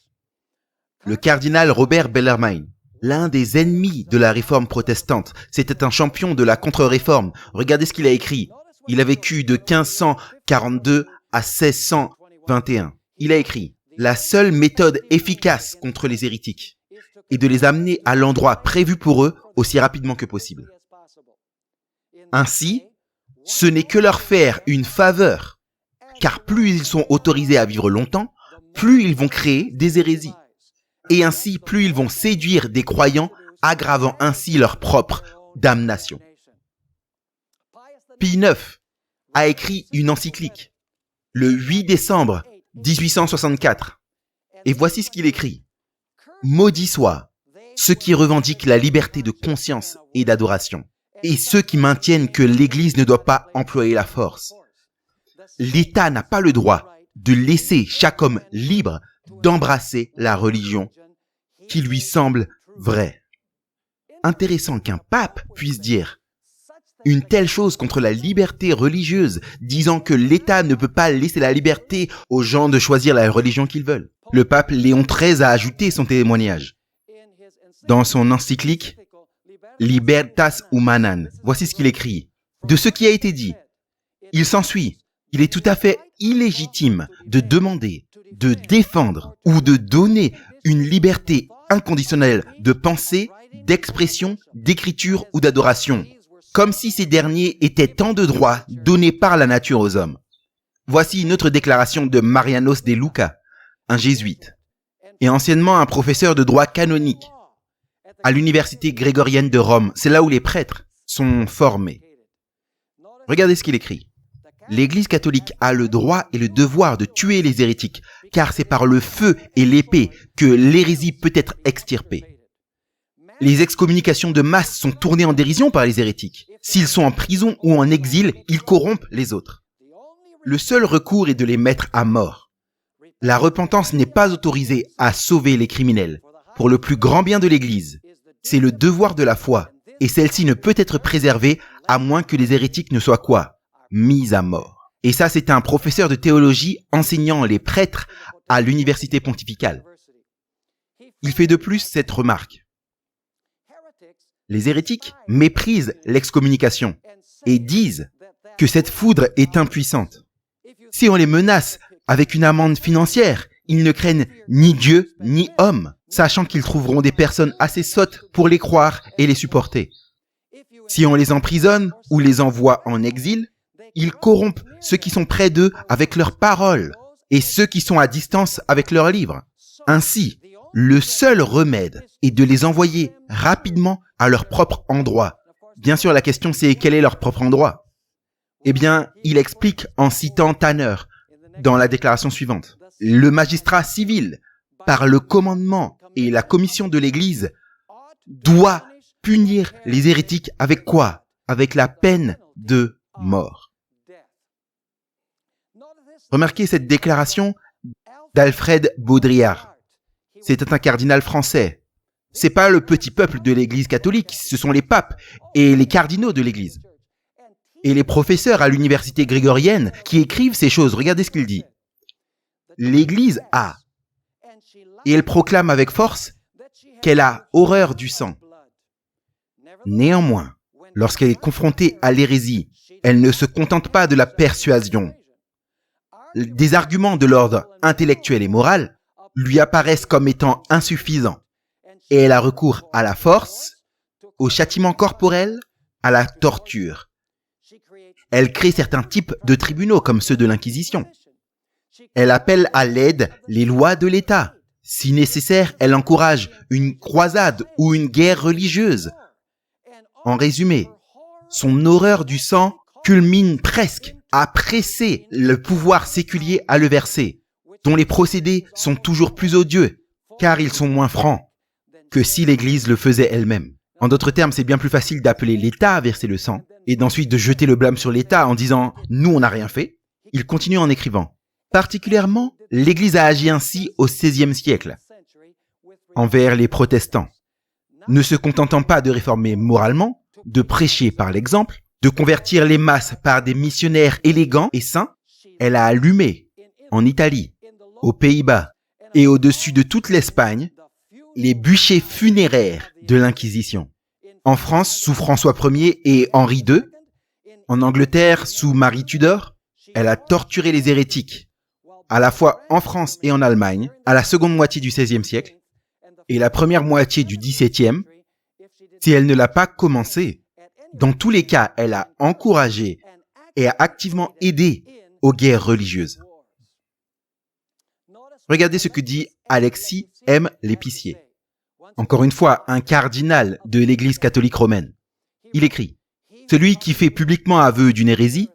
Le cardinal Robert Bellarmine, l'un des ennemis de la réforme protestante, c'était un champion de la contre-réforme. Regardez ce qu'il a écrit. Il a vécu de 1542 à 1621. Il a écrit « La seule méthode efficace contre les hérétiques est de les amener à l'endroit prévu pour eux aussi rapidement que possible. Ainsi, ce n'est que leur faire une faveur, car plus ils sont autorisés à vivre longtemps, plus ils vont créer des hérésies. Et ainsi, plus ils vont séduire des croyants, aggravant ainsi leur propre damnation. » Pie IX a écrit une encyclique le 8 décembre 1864. Et voici ce qu'il écrit. « Maudits soient ceux qui revendiquent la liberté de conscience et d'adoration, et ceux qui maintiennent que l'Église ne doit pas employer la force. L'État n'a pas le droit de laisser chaque homme libre d'embrasser la religion qui lui semble vraie. » Intéressant qu'un pape puisse dire une telle chose contre la liberté religieuse, disant que l'État ne peut pas laisser la liberté aux gens de choisir la religion qu'ils veulent. Le pape Léon XIII a ajouté son témoignage dans son encyclique Libertas Humanam. Voici ce qu'il écrit. De ce qui a été dit, il s'ensuit, il est tout à fait illégitime de demander, de défendre ou de donner une liberté inconditionnelle de pensée, d'expression, d'écriture ou d'adoration, comme si ces derniers étaient tant de droits donnés par la nature aux hommes. Voici une autre déclaration de Marianos de Luca, un jésuite, et anciennement un professeur de droit canonique à l'université grégorienne de Rome. C'est là où les prêtres sont formés. Regardez ce qu'il écrit. L'Église catholique a le droit et le devoir de tuer les hérétiques, car c'est par le feu et l'épée que l'hérésie peut être extirpée. Les excommunications de masse sont tournées en dérision par les hérétiques. S'ils sont en prison ou en exil, ils corrompent les autres. Le seul recours est de les mettre à mort. La repentance n'est pas autorisée à sauver les criminels. Pour le plus grand bien de l'Église, c'est le devoir de la foi, et celle-ci ne peut être préservée à moins que les hérétiques ne soient quoi ? Mis à mort. Et ça, c'est un professeur de théologie enseignant les prêtres à l'université pontificale. Il fait de plus cette remarque. Les hérétiques méprisent l'excommunication et disent que cette foudre est impuissante. Si on les menace avec une amende financière, ils ne craignent ni Dieu ni homme, sachant qu'ils trouveront des personnes assez sottes pour les croire et les supporter. Si on les emprisonne ou les envoie en exil, ils corrompent ceux qui sont près d'eux avec leurs paroles et ceux qui sont à distance avec leurs livres. Ainsi, le seul remède est de les envoyer rapidement à leur propre endroit. Bien sûr, la question c'est quel est leur propre endroit ? Eh bien, il explique en citant Tanner dans la déclaration suivante. Le magistrat civil, par le commandement et la commission de l'Église, doit punir les hérétiques avec quoi ? Avec la peine de mort. Remarquez cette déclaration d'Alfred Baudrillard. C'était un cardinal français. C'est pas le petit peuple de l'Église catholique, ce sont les papes et les cardinaux de l'Église. Et les professeurs à l'université grégorienne qui écrivent ces choses, regardez ce qu'il dit. l'Église a. Et elle proclame avec force qu'elle a horreur du sang. Néanmoins, lorsqu'elle est confrontée à l'hérésie, elle ne se contente pas de la persuasion. Des arguments de l'ordre intellectuel et moral lui apparaissent comme étant insuffisants et elle a recours à la force, au châtiment corporel, à la torture. Elle crée certains types de tribunaux comme ceux de l'Inquisition. Elle appelle à l'aide les lois de l'État. Si nécessaire, elle encourage une croisade ou une guerre religieuse. En résumé, son horreur du sang culmine presque à presser le pouvoir séculier à le verser, dont les procédés sont toujours plus odieux, car ils sont moins francs que si l'Église le faisait elle-même. En d'autres termes, c'est bien plus facile d'appeler l'État à verser le sang, et d'ensuite de jeter le blâme sur l'État en disant « nous, on n'a rien fait ». Il continue en écrivant. Particulièrement, l'Église a agi ainsi au XVIe siècle, envers les protestants, ne se contentant pas de réformer moralement, de prêcher par l'exemple, de convertir les masses par des missionnaires élégants et saints, elle a allumé, en Italie, aux Pays-Bas et au-dessus de toute l'Espagne, les bûchers funéraires de l'Inquisition. En France, sous François Ier et Henri II, en Angleterre, sous Marie Tudor, elle a torturé les hérétiques, à la fois en France et en Allemagne, à la seconde moitié du XVIe siècle et la première moitié du XVIIe. Si elle ne l'a pas commencé, dans tous les cas, elle a encouragé et a activement aidé aux guerres religieuses. Regardez ce que dit Alexis M. L'Épicier. Encore une fois, un cardinal de l'Église catholique romaine. Il écrit « Celui qui fait publiquement aveu d'une hérésie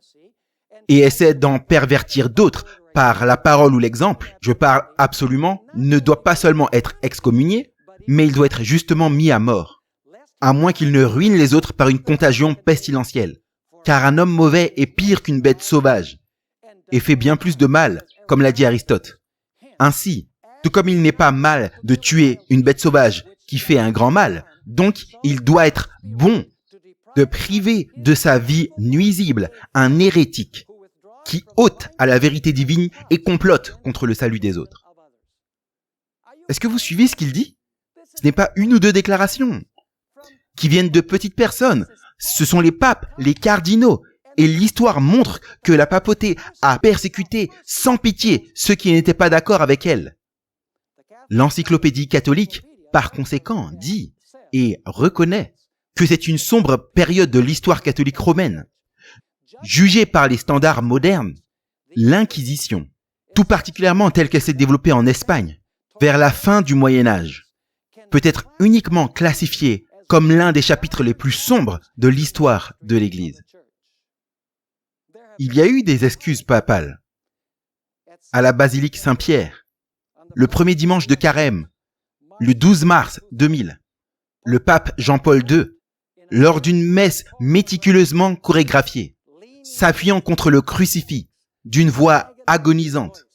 et essaie d'en pervertir d'autres par la parole ou l'exemple, je parle absolument, ne doit pas seulement être excommunié, mais il doit être justement mis à mort, à moins qu'il ne ruine les autres par une contagion pestilentielle. Car un homme mauvais est pire qu'une bête sauvage et fait bien plus de mal, comme l'a dit Aristote. Ainsi, tout comme il n'est pas mal de tuer une bête sauvage qui fait un grand mal, donc il doit être bon de priver de sa vie nuisible un hérétique qui ôte à la vérité divine et complote contre le salut des autres. Est-ce que vous suivez ce qu'il dit? Ce n'est pas une ou deux déclarations qui viennent de petites personnes. Ce sont les papes, les cardinaux. Et l'histoire montre que la papauté a persécuté sans pitié ceux qui n'étaient pas d'accord avec elle. L'encyclopédie catholique, par conséquent, dit et reconnaît que c'est une sombre période de l'histoire catholique romaine. Jugée par les standards modernes, l'Inquisition, tout particulièrement telle qu'elle s'est développée en Espagne, vers la fin du Moyen-Âge, peut être uniquement classifiée comme l'un des chapitres les plus sombres de l'histoire de l'Église. Il y a eu des excuses papales. À la basilique Saint-Pierre, le premier dimanche de Carême, le 12 mars 2000, le pape Jean-Paul II, lors d'une messe méticuleusement chorégraphiée, s'appuyant contre le crucifix d'une voix agonisante,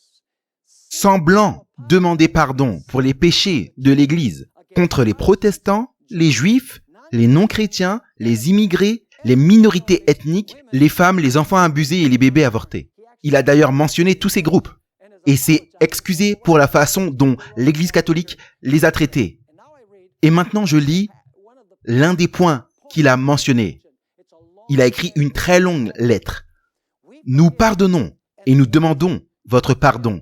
semblant demander pardon pour les péchés de l'Église contre les protestants, les juifs, les non-chrétiens, les immigrés, les minorités ethniques, les femmes, les enfants abusés et les bébés avortés. Il a d'ailleurs mentionné tous ces groupes et s'est excusé pour la façon dont l'Église catholique les a traités. Et maintenant, je lis l'un des points qu'il a mentionnés. Il a écrit une très longue lettre. Nous pardonnons et nous demandons votre pardon.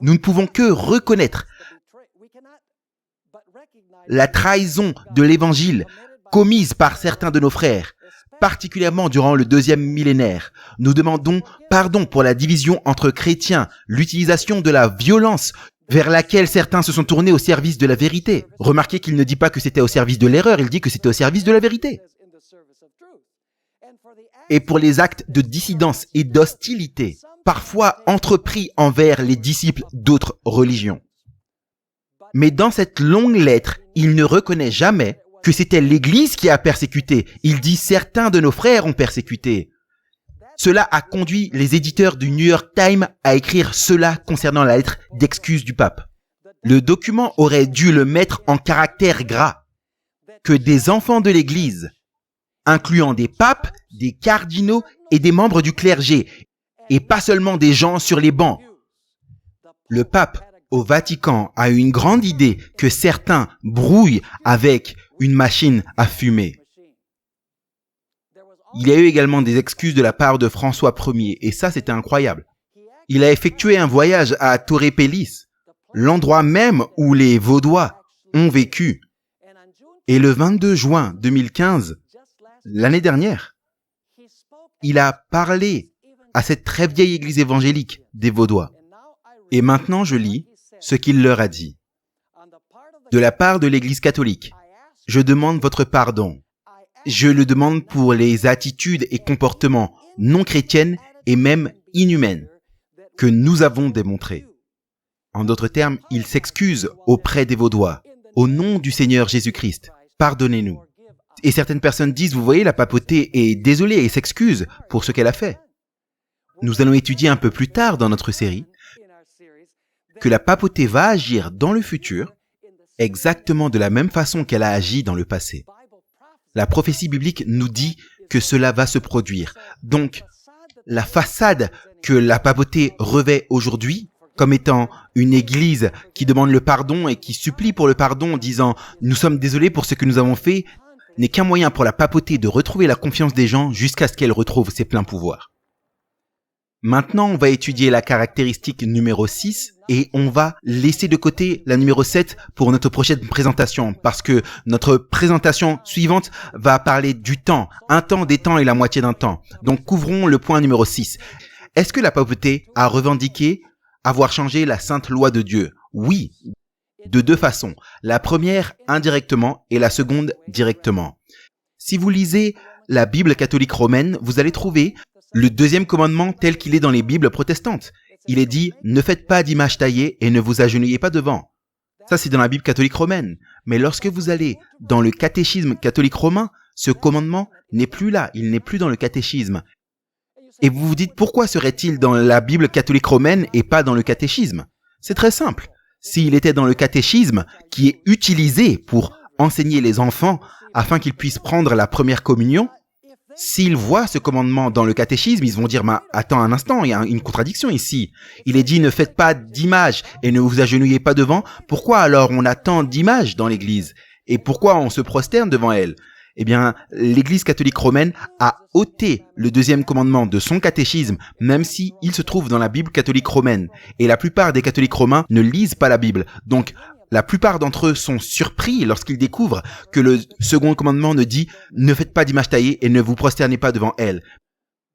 Nous ne pouvons que reconnaître la trahison de l'Évangile commise par certains de nos frères, particulièrement durant le 2e millénaire. Nous demandons pardon pour la division entre chrétiens, l'utilisation de la violence vers laquelle certains se sont tournés au service de la vérité. Remarquez qu'il ne dit pas que c'était au service de l'erreur, il dit que c'était au service de la vérité. Et pour les actes de dissidence et d'hostilité, parfois entrepris envers les disciples d'autres religions. Mais dans cette longue lettre, il ne reconnaît jamais que c'était l'Église qui a persécuté. Il dit certains de nos frères ont persécuté. Cela a conduit les éditeurs du New York Times à écrire cela concernant la lettre d'excuse du pape. Le document aurait dû le mettre en caractère gras que des enfants de l'Église, incluant des papes, des cardinaux et des membres du clergé, et pas seulement des gens sur les bancs, Le pape au Vatican a eu une grande idée que certains brouillent avec une machine à fumer. Il y a eu également des excuses de la part de François Ier, et ça c'était incroyable. Il a effectué un voyage à Torre Pellice, l'endroit même où les Vaudois ont vécu. Et le 22 juin 2015, l'année dernière, il a parlé à cette très vieille église évangélique des Vaudois. Et maintenant je lis ce qu'il leur a dit. De la part de l'église catholique, je demande votre pardon. Je le demande pour les attitudes et comportements non chrétiennes et même inhumaines que nous avons démontrés. En d'autres termes, il s'excuse auprès des Vaudois. Au nom du Seigneur Jésus-Christ, pardonnez-nous. Et certaines personnes disent, vous voyez, la papauté est désolée et s'excuse pour ce qu'elle a fait. Nous allons étudier un peu plus tard dans notre série que la papauté va agir dans le futur exactement de la même façon qu'elle a agi dans le passé. La prophétie biblique nous dit que cela va se produire. Donc, la façade que la papauté revêt aujourd'hui, comme étant une église qui demande le pardon et qui supplie pour le pardon en disant « Nous sommes désolés pour ce que nous avons fait », n'est qu'un moyen pour la papauté de retrouver la confiance des gens jusqu'à ce qu'elle retrouve ses pleins pouvoirs. Maintenant, on va étudier la caractéristique numéro 6 et on va laisser de côté la numéro 7 pour notre prochaine présentation parce que notre présentation suivante va parler du temps, un temps, des temps et la moitié d'un temps. Donc, couvrons le point numéro 6. Est-ce que la papauté a revendiqué avoir changé la sainte loi de Dieu? Oui, de deux façons. La première indirectement et la seconde directement. Si vous lisez la Bible catholique romaine, vous allez trouver le deuxième commandement tel qu'il est dans les Bibles protestantes. Il est dit « Ne faites pas d'image taillée et ne vous agenouillez pas devant ». Ça, c'est dans la Bible catholique romaine. Mais lorsque vous allez dans le catéchisme catholique romain, ce commandement n'est plus là, il n'est plus dans le catéchisme. Et vous vous dites pourquoi serait-il dans la Bible catholique romaine et pas dans le catéchisme? C'est très simple. S'il était dans le catéchisme, qui est utilisé pour enseigner les enfants afin qu'ils puissent prendre la première communion, s'ils voient ce commandement dans le catéchisme, ils vont dire « Attends un instant, il y a une contradiction ici. Il est dit « Ne faites pas d'image et ne vous agenouillez pas devant ». Pourquoi alors on a tant d'images dans l'Église? Et pourquoi on se prosterne devant elles? Eh bien, l'Église catholique romaine a ôté le deuxième commandement de son catéchisme, même si il se trouve dans la Bible catholique romaine. Et la plupart des catholiques romains ne lisent pas la Bible. Donc, la plupart d'entre eux sont surpris lorsqu'ils découvrent que le second commandement ne dit « Ne faites pas d'image taillée et ne vous prosternez pas devant elle ».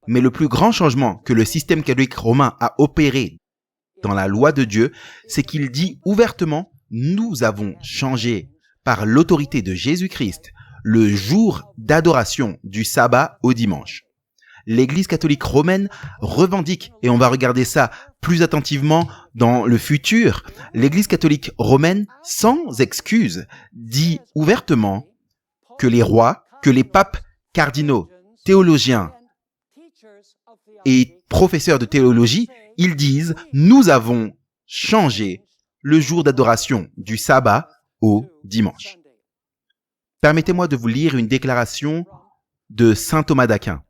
Mais le plus grand changement que le système catholique romain a opéré dans la loi de Dieu, c'est qu'il dit ouvertement « Nous avons changé par l'autorité de Jésus-Christ le jour d'adoration du sabbat au dimanche ». L'Église catholique romaine revendique, et on va regarder ça plus attentivement dans le futur, l'Église catholique romaine, sans excuse, dit ouvertement que les rois, que les papes cardinaux, théologiens et professeurs de théologie, ils disent « Nous avons changé le jour d'adoration du sabbat au dimanche ». Permettez-moi de vous lire une déclaration de saint Thomas d'Aquin.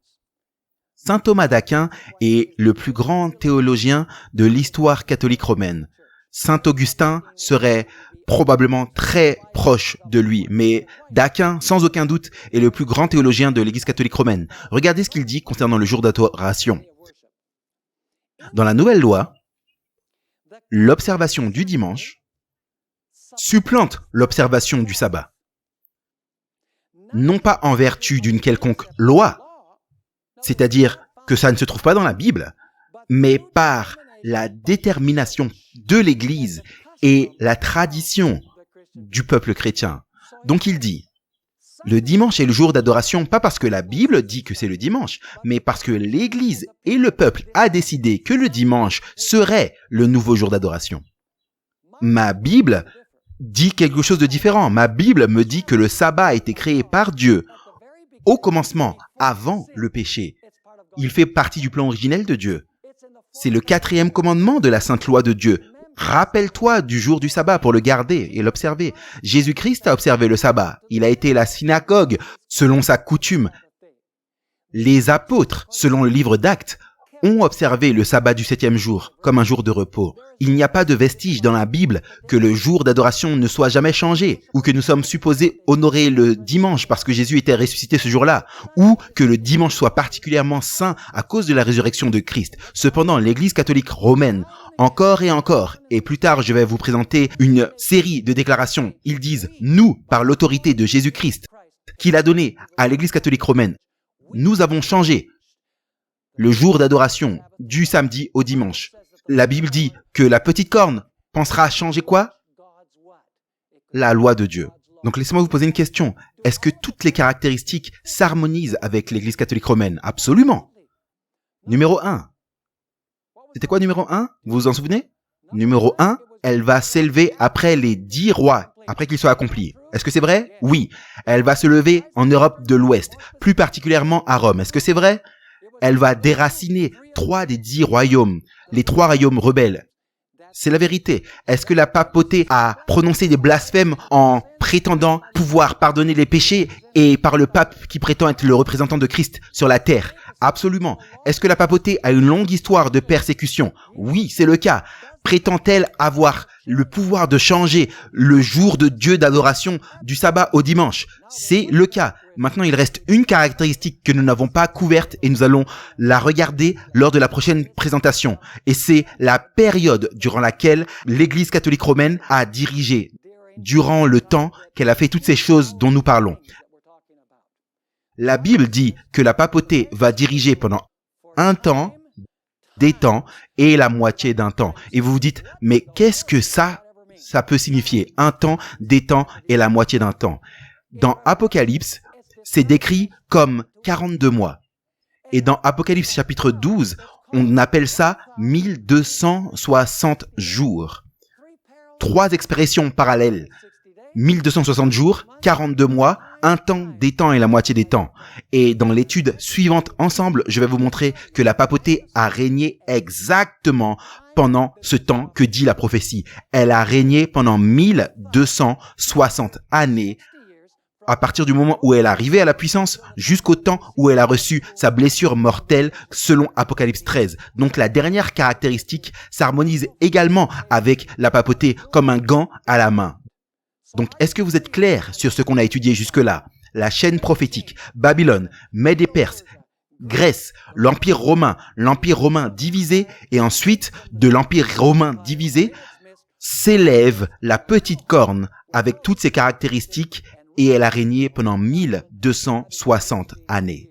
Saint Thomas d'Aquin est le plus grand théologien de l'histoire catholique romaine. Saint Augustin serait probablement très proche de lui, mais d'Aquin, sans aucun doute, est le plus grand théologien de l'Église catholique romaine. Regardez ce qu'il dit concernant le jour d'adoration. Dans la nouvelle loi, l'observation du dimanche supplante l'observation du sabbat. Non pas en vertu d'une quelconque loi, c'est-à-dire que ça ne se trouve pas dans la Bible, mais par la détermination de l'Église et la tradition du peuple chrétien. Donc il dit, le dimanche est le jour d'adoration, pas parce que la Bible dit que c'est le dimanche, mais parce que l'Église et le peuple a décidé que le dimanche serait le nouveau jour d'adoration. Ma Bible dit quelque chose de différent. Ma Bible me dit que le sabbat a été créé par Dieu au commencement, avant le péché. Il fait partie du plan originel de Dieu. C'est le 4e commandement de la sainte loi de Dieu. Rappelle-toi du jour du sabbat pour le garder et l'observer. Jésus-Christ a observé le sabbat. Il a été à la synagogue selon sa coutume. Les apôtres, selon le livre d'Actes, ont observé le sabbat du 7e jour comme un jour de repos. Il n'y a pas de vestige dans la Bible que le jour d'adoration ne soit jamais changé, ou que nous sommes supposés honorer le dimanche parce que Jésus était ressuscité ce jour-là, ou que le dimanche soit particulièrement saint à cause de la résurrection de Christ. Cependant, l'Église catholique romaine, encore et plus tard je vais vous présenter une série de déclarations, ils disent « Nous, par l'autorité de Jésus-Christ, qu'il a donné à l'Église catholique romaine, nous avons changé le jour d'adoration du samedi au dimanche. » La Bible dit que la petite corne pensera à changer quoi? La loi de Dieu. Donc laissez-moi vous poser une question. Est-ce que toutes les caractéristiques s'harmonisent avec l'Église catholique romaine? Absolument. Numéro 1. C'était quoi numéro 1? Vous vous en souvenez? Numéro 1, elle va s'élever après les 10 rois, après qu'ils soient accomplis. Est-ce que c'est vrai? Oui. Elle va se lever en Europe de l'Ouest, plus particulièrement à Rome. Est-ce que c'est vrai? Elle va déraciner 3 des 10 royaumes, les 3 royaumes rebelles. C'est la vérité. Est-ce que la papauté a prononcé des blasphèmes en prétendant pouvoir pardonner les péchés et par le pape qui prétend être le représentant de Christ sur la terre? Absolument. Est-ce que la papauté a une longue histoire de persécution? Oui, c'est le cas. Prétend-elle avoir le pouvoir de changer le jour de Dieu d'adoration du sabbat au dimanche? C'est le cas. Maintenant, il reste une caractéristique que nous n'avons pas couverte et nous allons la regarder lors de la prochaine présentation. Et c'est la période durant laquelle l'Église catholique romaine a dirigé, durant le temps qu'elle a fait toutes ces choses dont nous parlons. La Bible dit que la papauté va diriger pendant un temps, des temps et la moitié d'un temps. Et vous vous dites, mais qu'est-ce que ça peut signifier? Un temps, des temps et la moitié d'un temps. Dans Apocalypse, c'est décrit comme 42 mois. Et dans Apocalypse chapitre 12, on appelle ça 1260 jours. 3 expressions parallèles. 1260 jours, 42 mois, un temps, des temps et la moitié des temps. Et dans l'étude suivante ensemble, je vais vous montrer que la papauté a régné exactement pendant ce temps que dit la prophétie. Elle a régné pendant 1260 années à partir du moment où elle est arrivée à la puissance jusqu'au temps où elle a reçu sa blessure mortelle selon Apocalypse 13. Donc la dernière caractéristique s'harmonise également avec la papauté comme un gant à la main. Donc, est-ce que vous êtes clair sur ce qu'on a étudié jusque-là? La chaîne prophétique, Babylone, Mède et Perse, Grèce, l'Empire romain divisé, et ensuite, de l'Empire romain divisé, s'élève la petite corne avec toutes ses caractéristiques, et elle a régné pendant 1260 années.